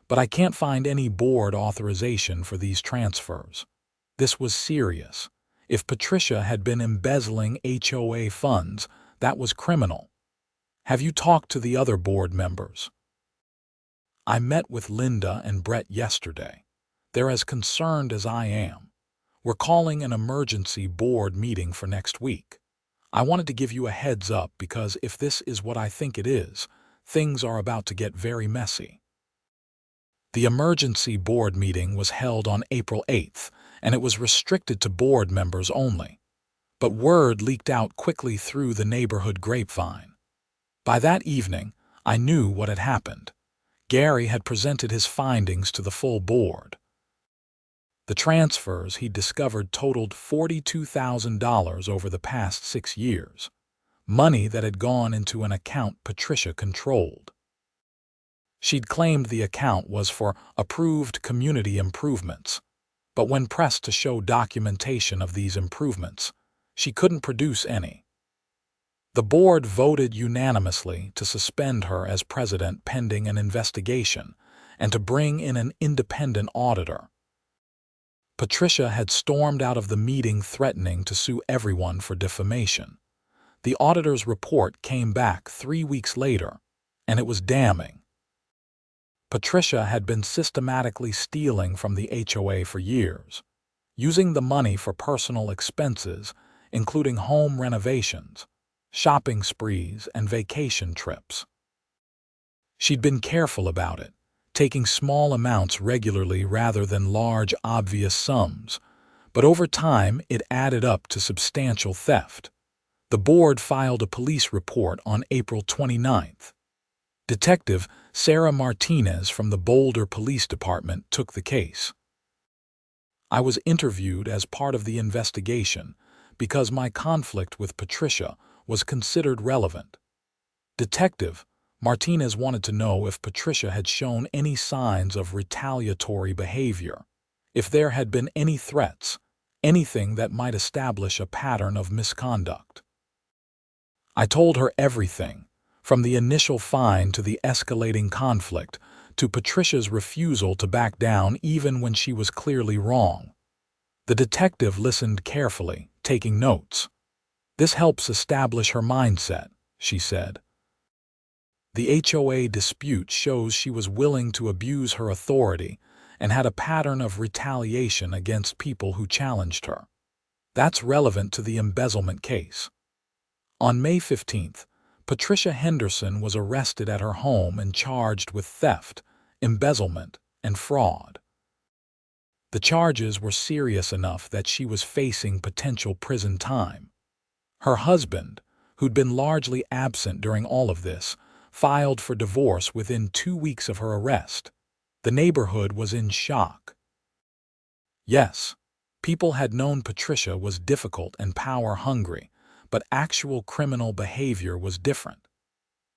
But I can't find any board authorization for these transfers. This was serious. If Patricia had been embezzling HOA funds, that was criminal. Have you talked to the other board members? I met with Linda and Brett yesterday. They're as concerned as I am. We're calling an emergency board meeting for next week. I wanted to give you a heads up because if this is what I think it is, things are about to get very messy. The emergency board meeting was held on April 8th, and it was restricted to board members only. But word leaked out quickly through the neighborhood grapevine. By that evening, I knew what had happened. Gary had presented his findings to the full board. The transfers he discovered totaled $42,000 over the past 6 years, money that had gone into an account Patricia controlled. She'd claimed the account was for approved community improvements, but when pressed to show documentation of these improvements, she couldn't produce any. The board voted unanimously to suspend her as president pending an investigation and to bring in an independent auditor. Patricia had stormed out of the meeting threatening to sue everyone for defamation. The auditor's report came back 3 weeks later, and it was damning. Patricia had been systematically stealing from the HOA for years, using the money for personal expenses, including home renovations, shopping sprees, and vacation trips. She'd been careful about it, taking small amounts regularly rather than large, obvious sums, but over time it added up to substantial theft. The board filed a police report on April 29th. Detective Sarah Martinez from the Boulder Police Department took the case. I was interviewed as part of the investigation because my conflict with Patricia was considered relevant. Detective Martinez wanted to know if Patricia had shown any signs of retaliatory behavior, if there had been any threats, anything that might establish a pattern of misconduct. I told her everything, from the initial fine to the escalating conflict, to Patricia's refusal to back down even when she was clearly wrong. The detective listened carefully, taking notes. "This helps establish her mindset," she said. "The HOA dispute shows she was willing to abuse her authority and had a pattern of retaliation against people who challenged her. That's relevant to the embezzlement case." On May 15th, Patricia Henderson was arrested at her home and charged with theft, embezzlement, and fraud. The charges were serious enough that she was facing potential prison time. Her husband, who'd been largely absent during all of this, filed for divorce within 2 weeks of her arrest. The neighborhood was in shock. Yes, people had known Patricia was difficult and power-hungry, but actual criminal behavior was different.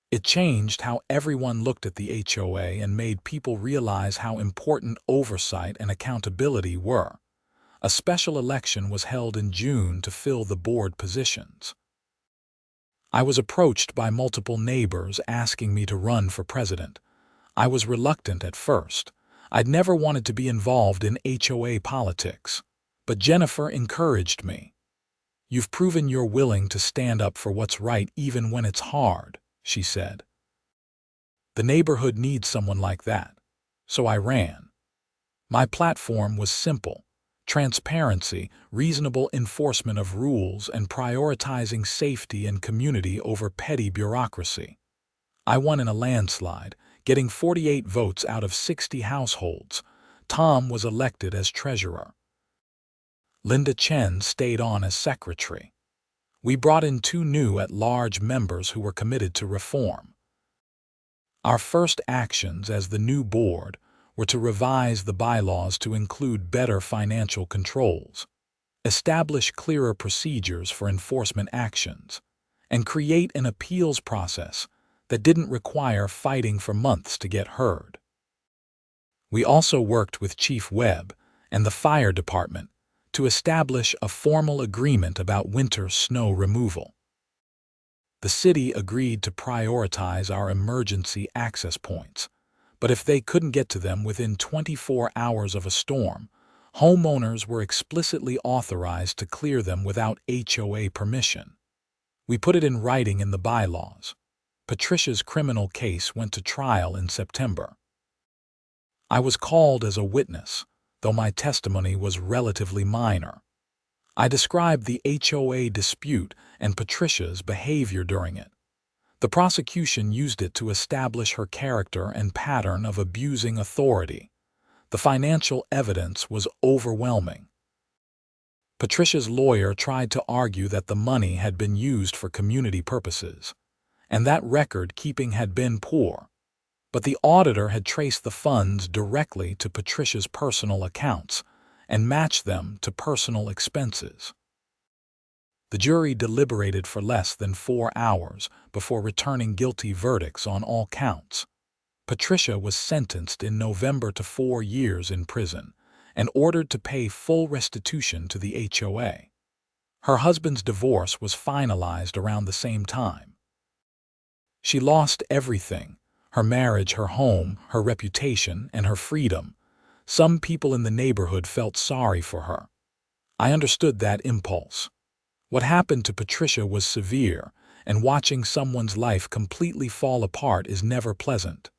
It changed how everyone looked at the HOA and made people realize how important oversight and accountability were. A special election was held in June to fill the board positions. I was approached by multiple neighbors asking me to run for president. I was reluctant at first. I'd never wanted to be involved in HOA politics. But Jennifer encouraged me. "You've proven you're willing to stand up for what's right even when it's hard," she said. "The neighborhood needs someone like that." So I ran. My platform was simple: transparency, reasonable enforcement of rules, and prioritizing safety and community over petty bureaucracy. I won in a landslide, getting 48 votes out of 60 households. Tom was elected as treasurer. Linda Chen stayed on as secretary. We brought in 2 new at-large members who were committed to reform. Our first actions as the new board were to revise the bylaws to include better financial controls, establish clearer procedures for enforcement actions, and create an appeals process that didn't require fighting for months to get heard. We also worked with Chief Webb and the fire department to establish a formal agreement about winter snow removal. The city agreed to prioritize our emergency access points, but if they couldn't get to them within 24 hours of a storm, homeowners were explicitly authorized to clear them without HOA permission. We put it in writing in the bylaws. Patricia's criminal case went to trial in September. I was called as a witness, though my testimony was relatively minor. I described the HOA dispute and Patricia's behavior during it. The prosecution used it to establish her character and pattern of abusing authority. The financial evidence was overwhelming. Patricia's lawyer tried to argue that the money had been used for community purposes, and that record-keeping had been poor. But the auditor had traced the funds directly to Patricia's personal accounts and matched them to personal expenses. The jury deliberated for less than 4 hours before returning guilty verdicts on all counts. Patricia was sentenced in November to 4 years in prison and ordered to pay full restitution to the HOA. Her husband's divorce was finalized around the same time. She lost everything: her marriage, her home, her reputation, and her freedom. Some people in the neighborhood felt sorry for her. I understood that impulse. What happened to Patricia was severe, and watching someone's life completely fall apart is never pleasant.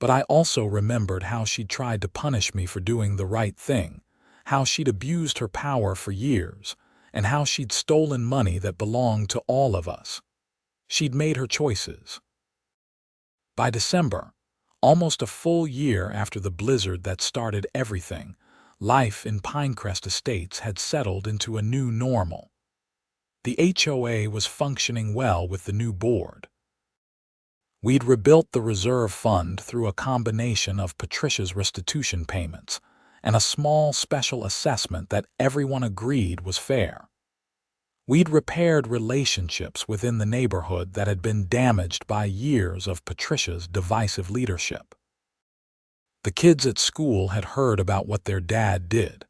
But I also remembered how she'd tried to punish me for doing the right thing, how she'd abused her power for years, and how she'd stolen money that belonged to all of us. She'd made her choices. By December, almost a full year after the blizzard that started everything, life in Pinecrest Estates had settled into a new normal. The HOA was functioning well with the new board. We'd rebuilt the reserve fund through a combination of Patricia's restitution payments and a small special assessment that everyone agreed was fair. We'd repaired relationships within the neighborhood that had been damaged by years of Patricia's divisive leadership. The kids at school had heard about what their dad did,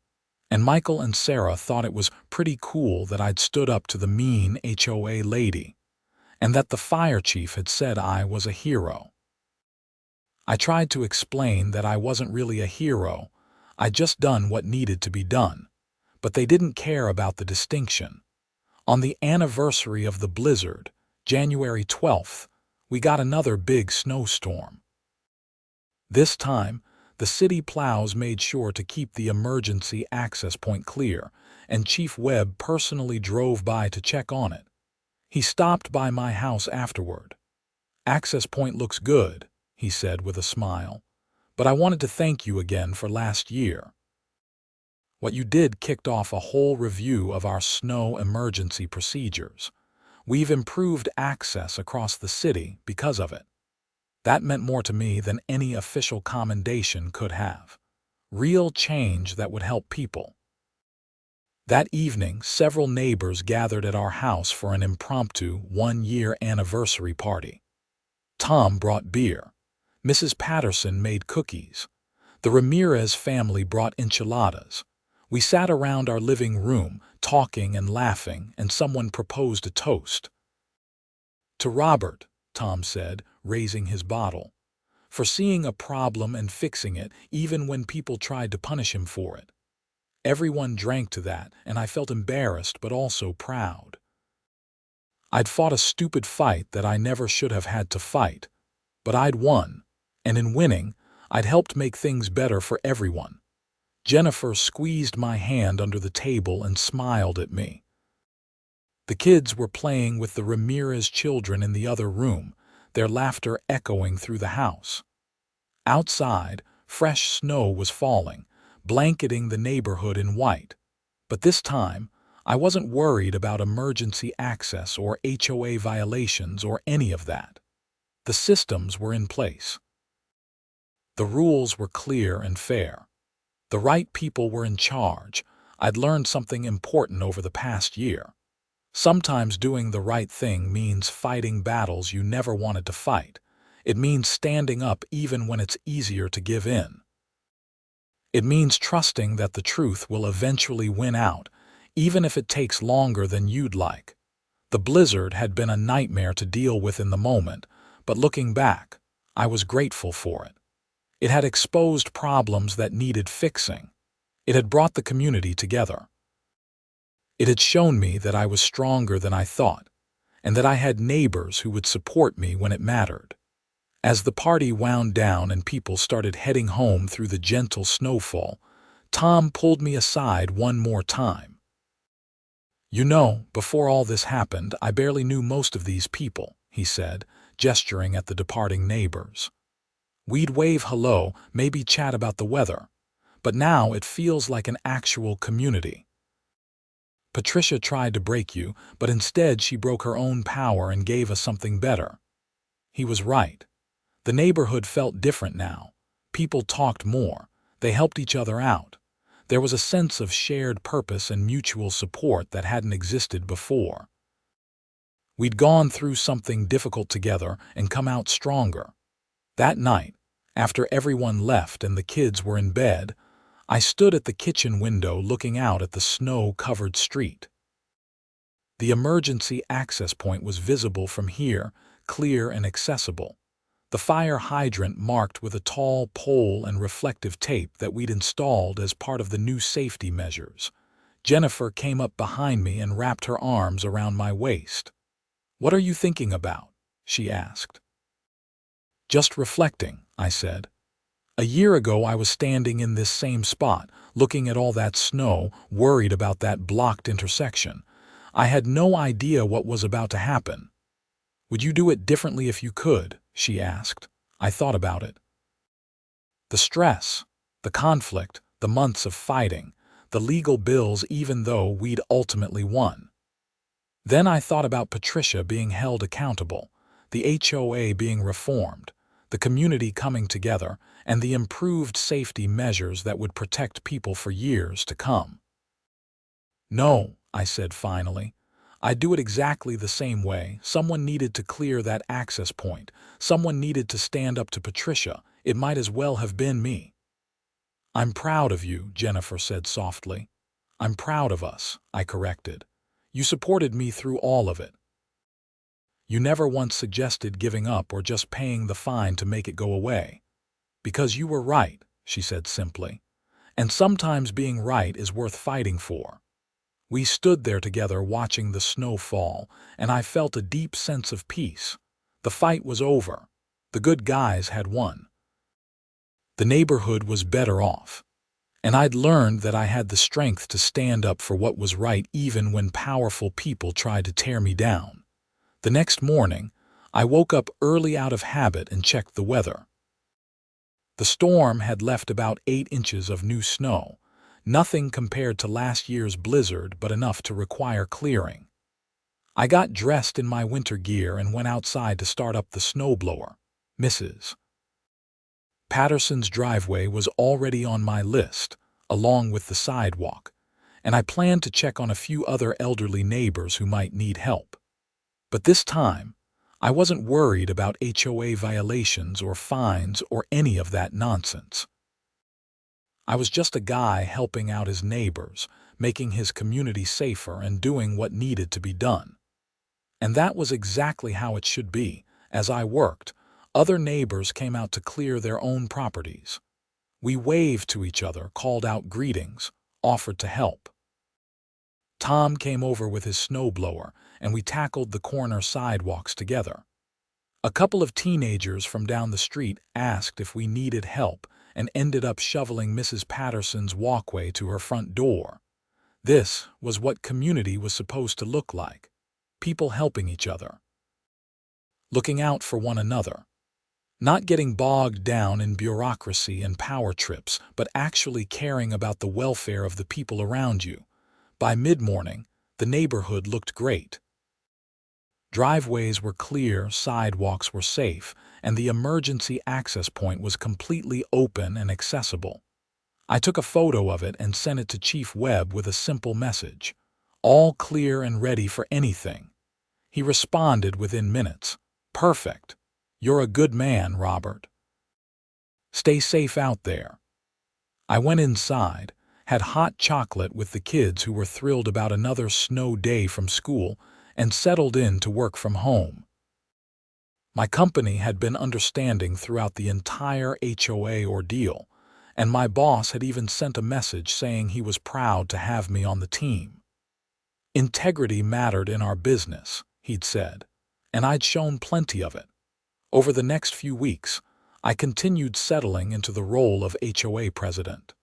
and Michael and Sarah thought it was pretty cool that I'd stood up to the mean HOA lady, and that the fire chief had said I was a hero. I tried to explain that I wasn't really a hero, I'd just done what needed to be done, but they didn't care about the distinction. On the anniversary of the blizzard, January 12th, we got another big snowstorm. This time, the city plows made sure to keep the emergency access point clear, and Chief Webb personally drove by to check on it. He stopped by my house afterward. "Access point looks good," he said with a smile, "but I wanted to thank you again for last year. What you did kicked off a whole review of our snow emergency procedures. We've improved access across the city because of it." That meant more to me than any official commendation could have. Real change that would help people. That evening, several neighbors gathered at our house for an impromptu 1-year anniversary party. Tom brought beer. Mrs. Patterson made cookies. The Ramirez family brought enchiladas. We sat around our living room, talking and laughing, and someone proposed a toast. To Robert, Tom said, raising his bottle, for seeing a problem and fixing it even when people tried to punish him for it. Everyone drank to that, and I felt embarrassed but also proud. I'd fought a stupid fight that I never should have had to fight, but I'd won, and in winning, I'd helped make things better for everyone. Jennifer squeezed my hand under the table and smiled at me. The kids were playing with the Ramirez children in the other room, their laughter echoing through the house. Outside, fresh snow was falling, blanketing the neighborhood in white. But this time, I wasn't worried about emergency access or HOA violations or any of that. The systems were in place. The rules were clear and fair. The right people were in charge. I'd learned something important over the past year. Sometimes doing the right thing means fighting battles you never wanted to fight. It means standing up even when it's easier to give in. It means trusting that the truth will eventually win out, even if it takes longer than you'd like. The blizzard had been a nightmare to deal with in the moment, but looking back, I was grateful for it. It had exposed problems that needed fixing. It had brought the community together. It had shown me that I was stronger than I thought, and that I had neighbors who would support me when it mattered. As the party wound down and people started heading home through the gentle snowfall, Tom pulled me aside one more time. "You know, before all this happened, I barely knew most of these people," he said, gesturing at the departing neighbors. "We'd wave hello, maybe chat about the weather, but now it feels like an actual community. Patricia tried to break you, but instead she broke her own power and gave us something better." He was right. The neighborhood felt different now. People talked more. They helped each other out. There was a sense of shared purpose and mutual support that hadn't existed before. We'd gone through something difficult together and come out stronger. That night, after everyone left and the kids were in bed, I stood at the kitchen window looking out at the snow-covered street. The emergency access point was visible from here, clear and accessible. The fire hydrant marked with a tall pole and reflective tape that we'd installed as part of the new safety measures. Jennifer came up behind me and wrapped her arms around my waist. "What are you thinking about?" she asked. "Just reflecting," I said. "A year ago I was standing in this same spot, looking at all that snow, worried about that blocked intersection. I had no idea what was about to happen." "Would you do it differently if you could?" she asked. I thought about it. The stress, the conflict, the months of fighting, the legal bills even though we'd ultimately won. Then I thought about Patricia being held accountable, the HOA being reformed, the community coming together, and the improved safety measures that would protect people for years to come. "No," I said finally. "I'd do it exactly the same way. Someone needed to clear that access point. Someone needed to stand up to Patricia. It might as well have been me." "I'm proud of you," Jennifer said softly. "I'm proud of us," I corrected. "You supported me through all of it. You never once suggested giving up or just paying the fine to make it go away." "Because you were right," she said simply. "And sometimes being right is worth fighting for." We stood there together watching the snow fall, and I felt a deep sense of peace. The fight was over. The good guys had won. The neighborhood was better off. And I'd learned that I had the strength to stand up for what was right even when powerful people tried to tear me down. The next morning, I woke up early out of habit and checked the weather. The storm had left about 8 inches of new snow. Nothing compared to last year's blizzard, but enough to require clearing. I got dressed in my winter gear and went outside to start up the snowblower. Mrs. Patterson's driveway was already on my list, along with the sidewalk, and I planned to check on a few other elderly neighbors who might need help. But this time, I wasn't worried about HOA violations or fines or any of that nonsense. I was just a guy helping out his neighbors, making his community safer and doing what needed to be done. And that was exactly how it should be. As I worked, other neighbors came out to clear their own properties. We waved to each other, called out greetings, offered to help. Tom came over with his snowblower, and we tackled the corner sidewalks together. A couple of teenagers from down the street asked if we needed help and ended up shoveling Mrs. Patterson's walkway to her front door. This was what community was supposed to look like. People helping each other. Looking out for one another. Not getting bogged down in bureaucracy and power trips, but actually caring about the welfare of the people around you. By mid-morning, the neighborhood looked great. Driveways were clear, sidewalks were safe, and the emergency access point was completely open and accessible. I took a photo of it and sent it to Chief Webb with a simple message. All clear and ready for anything. He responded within minutes. Perfect. You're a good man, Robert. Stay safe out there. I went inside, had hot chocolate with the kids who were thrilled about another snow day from school, and settled in to work from home. My company had been understanding throughout the entire HOA ordeal, and my boss had even sent a message saying he was proud to have me on the team. Integrity mattered in our business, he'd said, and I'd shown plenty of it. Over the next few weeks, I continued settling into the role of HOA president.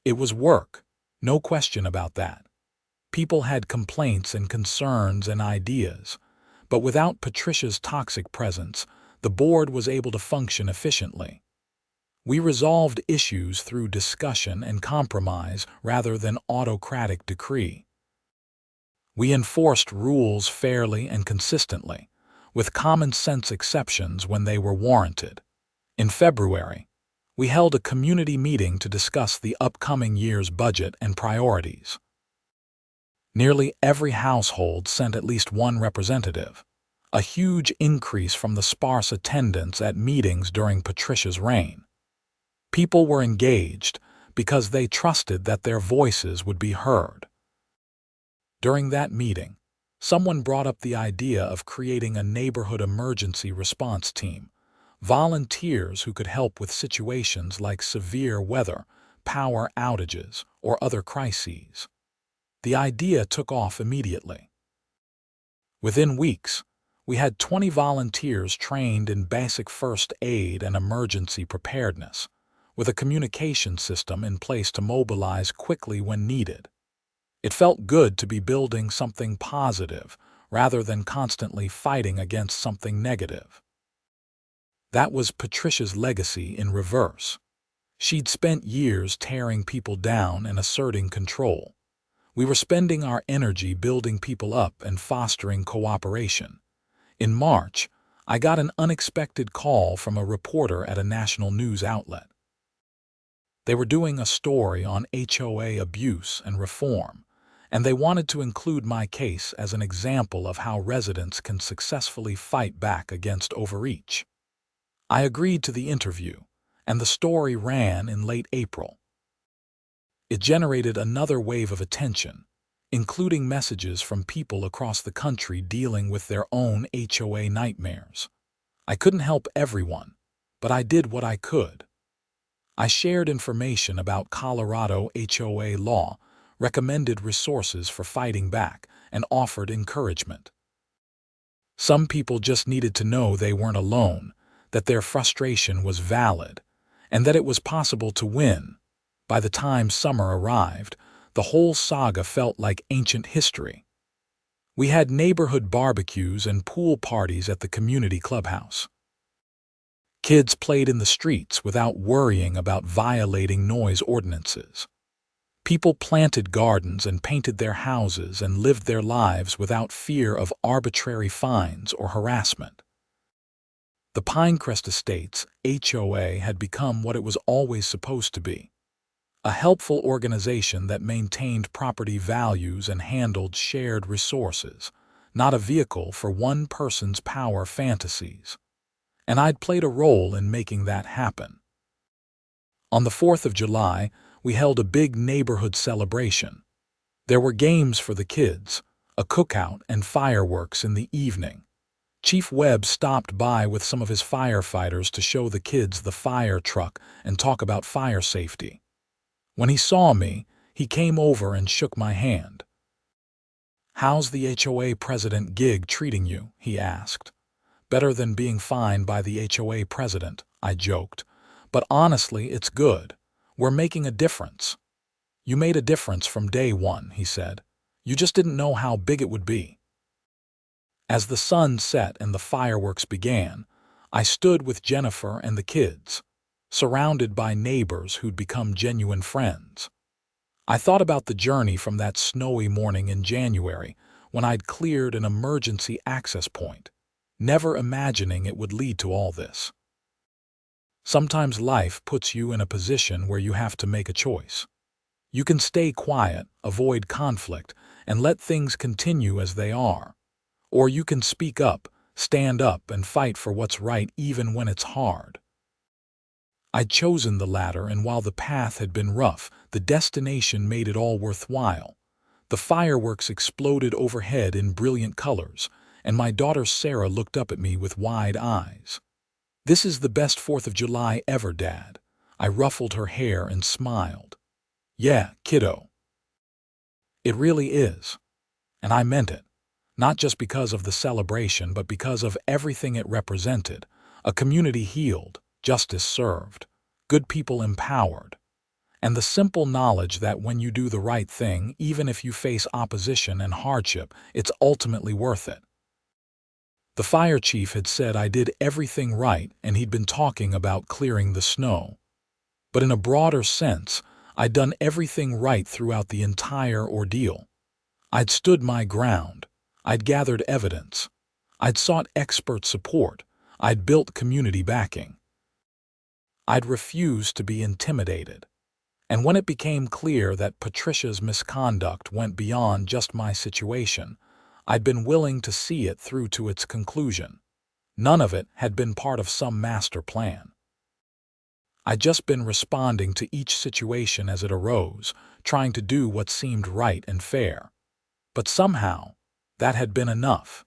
It was work, no question about that. People had complaints and concerns and ideas, but without Patricia's toxic presence, the board was able to function efficiently. We resolved issues through discussion and compromise rather than autocratic decree. We enforced rules fairly and consistently, with common-sense exceptions when they were warranted. In February, we held a community meeting to discuss the upcoming year's budget and priorities. Nearly every household sent at least one representative, a huge increase from the sparse attendance at meetings during Patricia's reign. People were engaged because they trusted that their voices would be heard. During that meeting, someone brought up the idea of creating a neighborhood emergency response team, volunteers who could help with situations like severe weather, power outages, or other crises. The idea took off immediately. Within weeks, we had 20 volunteers trained in basic first aid and emergency preparedness, with a communication system in place to mobilize quickly when needed. It felt good to be building something positive rather than constantly fighting against something negative. That was Patricia's legacy in reverse. She'd spent years tearing people down and asserting control. We were spending our energy building people up and fostering cooperation. In March, I got an unexpected call from a reporter at a national news outlet. They were doing a story on HOA abuse and reform, and they wanted to include my case as an example of how residents can successfully fight back against overreach. I agreed to the interview, and the story ran in late April. It generated another wave of attention, including messages from people across the country dealing with their own HOA nightmares. I couldn't help everyone, but I did what I could. I shared information about Colorado HOA law, recommended resources for fighting back, and offered encouragement. Some people just needed to know they weren't alone, that their frustration was valid, and that it was possible to win. By the time summer arrived, the whole saga felt like ancient history. We had neighborhood barbecues and pool parties at the community clubhouse. Kids played in the streets without worrying about violating noise ordinances. People planted gardens and painted their houses and lived their lives without fear of arbitrary fines or harassment. The Pinecrest Estates HOA had become what it was always supposed to be. A helpful organization that maintained property values and handled shared resources, not a vehicle for one person's power fantasies. And I'd played a role in making that happen. On the 4th of July, we held a big neighborhood celebration. There were games for the kids, a cookout, and fireworks in the evening. Chief Webb stopped by with some of his firefighters to show the kids the fire truck and talk about fire safety. When he saw me, he came over and shook my hand. "How's the HOA president gig treating you?" he asked. "Better than being fined by the HOA president," I joked. "But honestly, it's good. We're making a difference." "You made a difference from day one," he said. "You just didn't know how big it would be." As the sun set and the fireworks began, I stood with Jennifer and the kids, surrounded by neighbors who'd become genuine friends. I thought about the journey from that snowy morning in January when I'd cleared an emergency access point, never imagining it would lead to all this. Sometimes life puts you in a position where you have to make a choice. You can stay quiet, avoid conflict, and let things continue as they are. Or you can speak up, stand up, and fight for what's right even when it's hard. I'd chosen the latter, and while the path had been rough, the destination made it all worthwhile. The fireworks exploded overhead in brilliant colors, and my daughter Sarah looked up at me with wide eyes. "This is the best 4th of July ever, Dad." I ruffled her hair and smiled. "Yeah, kiddo. It really is." And I meant it. Not just because of the celebration, but because of everything it represented. A community healed, justice served, good people empowered, and the simple knowledge that when you do the right thing, even if you face opposition and hardship, it's ultimately worth it. The fire chief had said I did everything right, and he'd been talking about clearing the snow. But in a broader sense, I'd done everything right throughout the entire ordeal. I'd stood my ground. I'd gathered evidence. I'd sought expert support. I'd built community backing. I'd refused to be intimidated. And when it became clear that Patricia's misconduct went beyond just my situation, I'd been willing to see it through to its conclusion. None of it had been part of some master plan. I'd just been responding to each situation as it arose, trying to do what seemed right and fair. But somehow, that had been enough.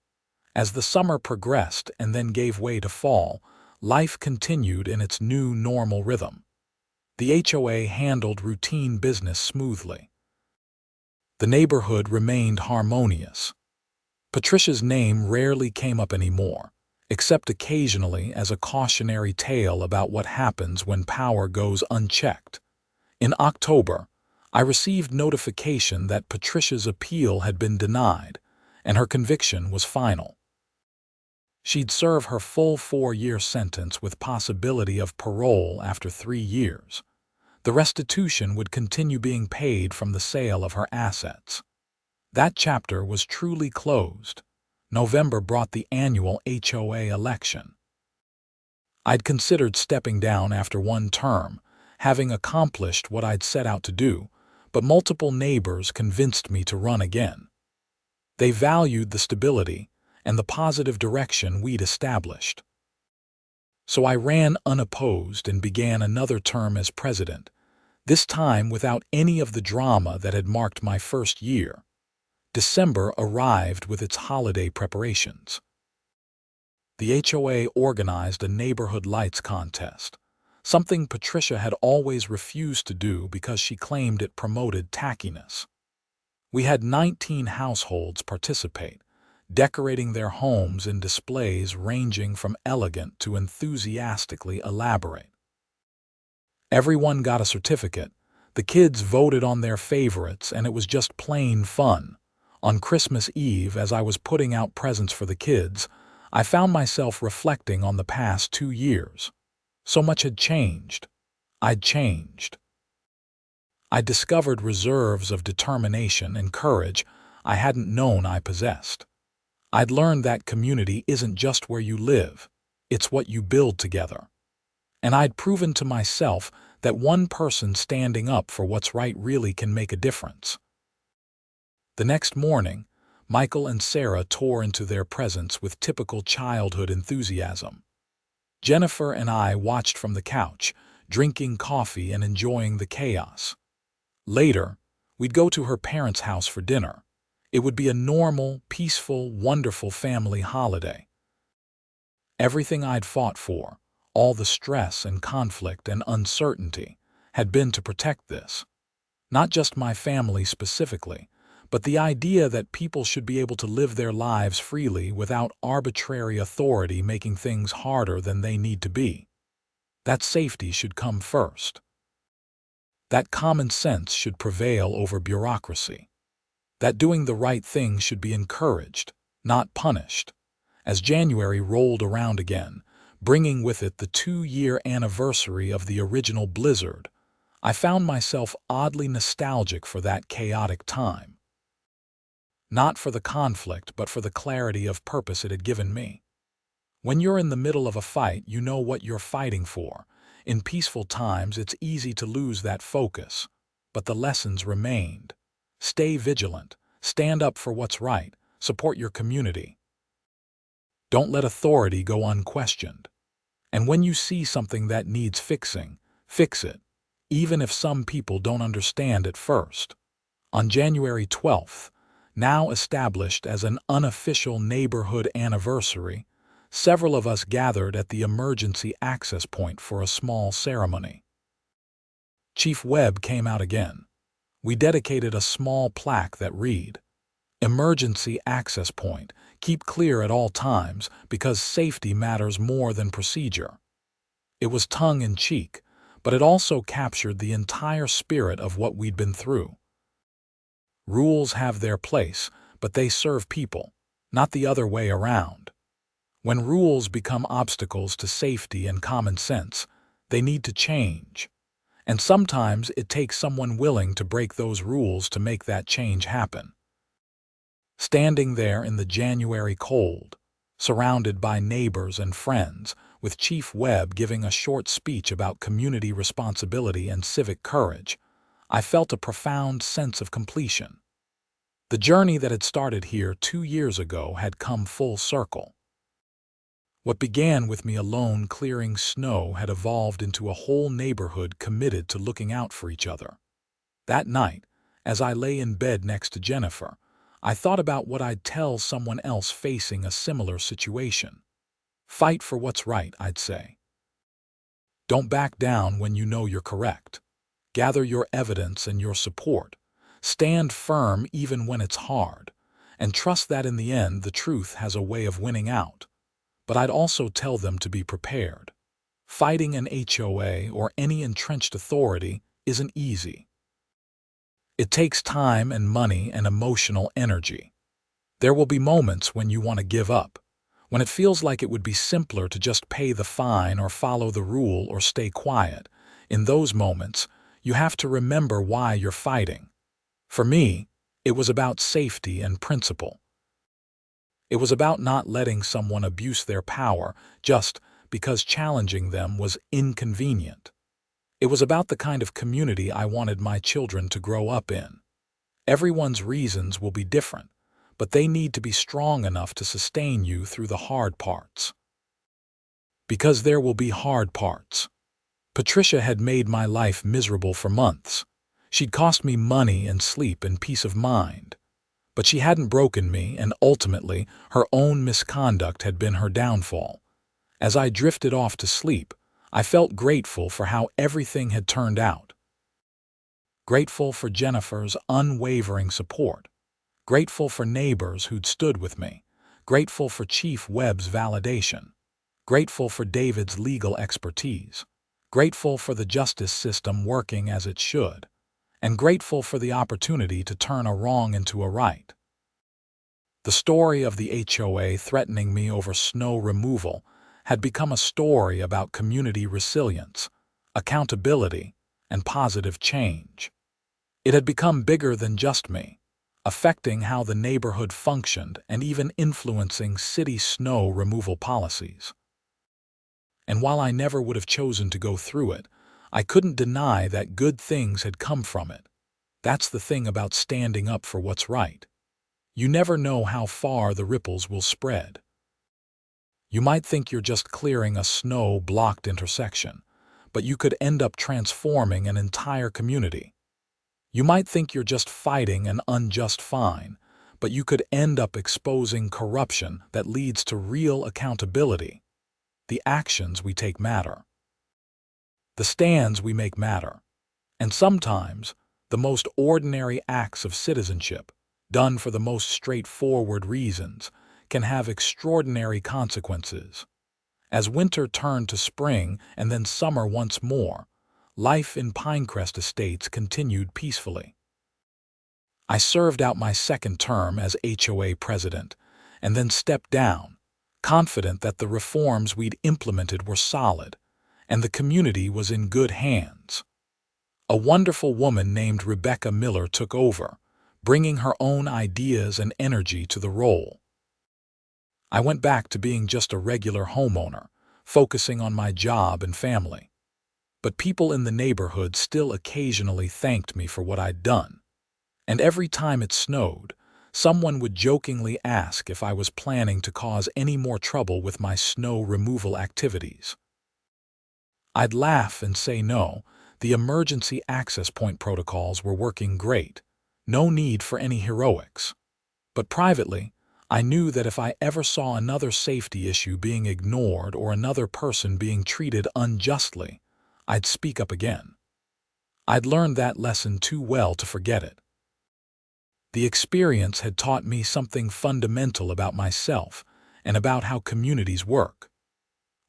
As the summer progressed and then gave way to fall, life continued in its new normal rhythm. The HOA handled routine business smoothly. The neighborhood remained harmonious. Patricia's name rarely came up anymore, except occasionally as a cautionary tale about what happens when power goes unchecked. In October, I received notification that Patricia's appeal had been denied, and her conviction was final. She'd serve her full 4-year sentence with possibility of parole after 3 years. The restitution would continue being paid from the sale of her assets. That chapter was truly closed. November brought the annual HOA election. I'd considered stepping down after 1 term, having accomplished what I'd set out to do, but multiple neighbors convinced me to run again. They valued the stability and the positive direction we'd established. So I ran unopposed and began another term as president, this time without any of the drama that had marked my first year. December arrived with its holiday preparations. The HOA organized a neighborhood lights contest, something Patricia had always refused to do because she claimed it promoted tackiness. We had 19 households participate, decorating their homes in displays ranging from elegant to enthusiastically elaborate. Everyone got a certificate. The kids voted on their favorites, and it was just plain fun. On Christmas Eve, as I was putting out presents for the kids, I found myself reflecting on the past 2 years. So much had changed. I'd changed. I discovered reserves of determination and courage I hadn't known I possessed. I'd learned that community isn't just where you live, it's what you build together. And I'd proven to myself that one person standing up for what's right really can make a difference. The next morning, Michael and Sarah tore into their presence with typical childhood enthusiasm. Jennifer and I watched from the couch, drinking coffee and enjoying the chaos. Later, we'd go to her parents' house for dinner. It would be a normal, peaceful, wonderful family holiday. Everything I'd fought for, all the stress and conflict and uncertainty, had been to protect this. Not just my family specifically, but the idea that people should be able to live their lives freely without arbitrary authority making things harder than they need to be. That safety should come first. That common sense should prevail over bureaucracy. That doing the right thing should be encouraged, not punished. As January rolled around again, bringing with it the 2-year anniversary of the original blizzard, I found myself oddly nostalgic for that chaotic time. Not for the conflict, but for the clarity of purpose it had given me. When you're in the middle of a fight, you know what you're fighting for. In peaceful times, it's easy to lose that focus, but the lessons remained. Stay vigilant, stand up for what's right, support your community. Don't let authority go unquestioned. And when you see something that needs fixing, fix it, even if some people don't understand at first. On January 12th, now established as an unofficial neighborhood anniversary, several of us gathered at the emergency access point for a small ceremony. Chief Webb came out again. We dedicated a small plaque that read, "Emergency access point. Keep clear at all times because safety matters more than procedure." It was tongue-in-cheek, but it also captured the entire spirit of what we'd been through. Rules have their place, but they serve people, not the other way around. When rules become obstacles to safety and common sense, they need to change. And sometimes it takes someone willing to break those rules to make that change happen. Standing there in the January cold, surrounded by neighbors and friends, with Chief Webb giving a short speech about community responsibility and civic courage, I felt a profound sense of completion. The journey that had started here 2 years ago had come full circle. What began with me alone clearing snow had evolved into a whole neighborhood committed to looking out for each other. That night, as I lay in bed next to Jennifer, I thought about what I'd tell someone else facing a similar situation. Fight for what's right, I'd say. Don't back down when you know you're correct. Gather your evidence and your support. Stand firm even when it's hard, and trust that in the end the truth has a way of winning out. But I'd also tell them to be prepared. Fighting an HOA or any entrenched authority isn't easy. It takes time and money and emotional energy. There will be moments when you want to give up, when it feels like it would be simpler to just pay the fine or follow the rule or stay quiet. In those moments, you have to remember why you're fighting. For me, it was about safety and principle. It was about not letting someone abuse their power just because challenging them was inconvenient. It was about the kind of community I wanted my children to grow up in. Everyone's reasons will be different, but they need to be strong enough to sustain you through the hard parts. Because there will be hard parts. Patricia had made my life miserable for months. She'd cost me money and sleep and peace of mind. But she hadn't broken me, and ultimately, her own misconduct had been her downfall. As I drifted off to sleep, I felt grateful for how everything had turned out. Grateful for Jennifer's unwavering support. Grateful for neighbors who'd stood with me. Grateful for Chief Webb's validation. Grateful for David's legal expertise. Grateful for the justice system working as it should. And grateful for the opportunity to turn a wrong into a right. The story of the HOA threatening me over snow removal had become a story about community resilience, accountability, and positive change. It had become bigger than just me, affecting how the neighborhood functioned and even influencing city snow removal policies. And while I never would have chosen to go through it, I couldn't deny that good things had come from it. That's the thing about standing up for what's right. You never know how far the ripples will spread. You might think you're just clearing a snow-blocked intersection, but you could end up transforming an entire community. You might think you're just fighting an unjust fine, but you could end up exposing corruption that leads to real accountability. The actions we take matter. The stands we make matter. And sometimes, the most ordinary acts of citizenship, done for the most straightforward reasons, can have extraordinary consequences. As winter turned to spring and then summer once more, life in Pinecrest Estates continued peacefully. I served out my second term as HOA president and then stepped down, confident that the reforms we'd implemented were solid and the community was in good hands. A wonderful woman named Rebecca Miller took over, bringing her own ideas and energy to the role. I went back to being just a regular homeowner, focusing on my job and family. But people in the neighborhood still occasionally thanked me for what I'd done. And every time it snowed, someone would jokingly ask if I was planning to cause any more trouble with my snow removal activities. I'd laugh and say no, the emergency access point protocols were working great, no need for any heroics. But privately, I knew that if I ever saw another safety issue being ignored or another person being treated unjustly, I'd speak up again. I'd learned that lesson too well to forget it. The experience had taught me something fundamental about myself and about how communities work.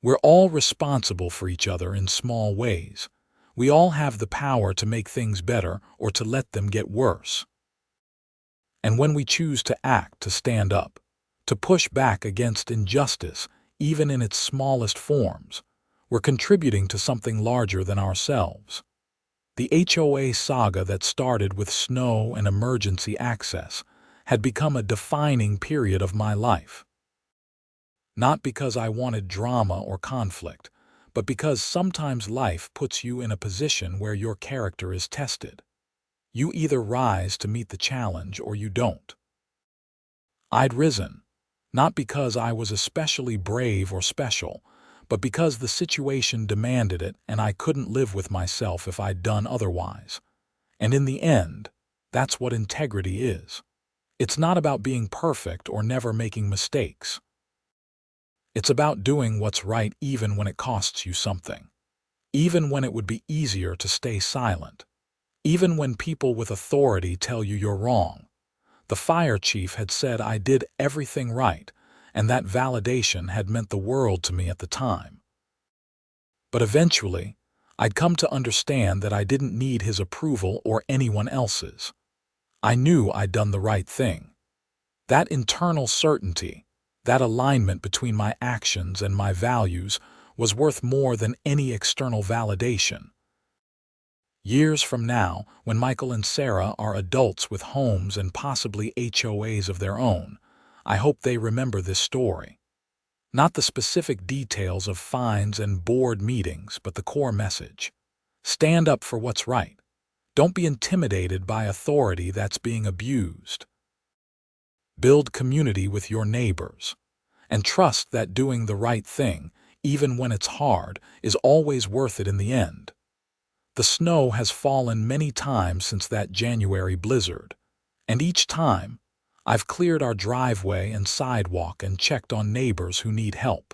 We're all responsible for each other in small ways. We all have the power to make things better or to let them get worse. And when we choose to act, to stand up, to push back against injustice, even in its smallest forms, we're contributing to something larger than ourselves. The HOA saga that started with snow and emergency access had become a defining period of my life. Not because I wanted drama or conflict, but because sometimes life puts you in a position where your character is tested. You either rise to meet the challenge or you don't. I'd risen, not because I was especially brave or special, but because the situation demanded it and I couldn't live with myself if I'd done otherwise. And in the end, that's what integrity is. It's not about being perfect or never making mistakes. It's about doing what's right even when it costs you something. Even when it would be easier to stay silent. Even when people with authority tell you you're wrong. The fire chief had said I did everything right, and that validation had meant the world to me at the time. But eventually, I'd come to understand that I didn't need his approval or anyone else's. I knew I'd done the right thing. That internal certainty, that alignment between my actions and my values, was worth more than any external validation. Years from now, when Michael and Sarah are adults with homes and possibly HOAs of their own, I hope they remember this story. Not the specific details of fines and board meetings, but the core message. Stand up for what's right. Don't be intimidated by authority that's being abused. Build community with your neighbors. And trust that doing the right thing, even when it's hard, is always worth it in the end. The snow has fallen many times since that January blizzard, and each time, I've cleared our driveway and sidewalk and checked on neighbors who need help.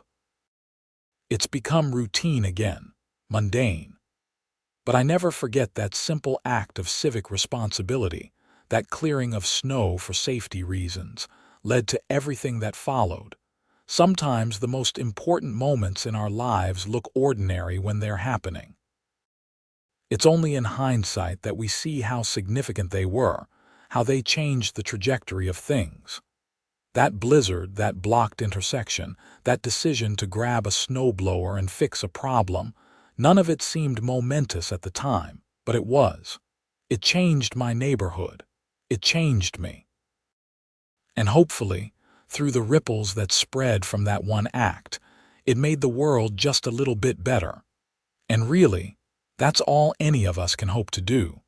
It's become routine again, mundane. But I never forget that simple act of civic responsibility, that clearing of snow for safety reasons, led to everything that followed. Sometimes the most important moments in our lives look ordinary when they're happening. It's only in hindsight that we see how significant they were, how they changed the trajectory of things. That blizzard, that blocked intersection, that decision to grab a snowblower and fix a problem, none of it seemed momentous at the time, but it was. It changed my neighborhood. It changed me. And hopefully, through the ripples that spread from that one act, it made the world just a little bit better. And really, that's all any of us can hope to do.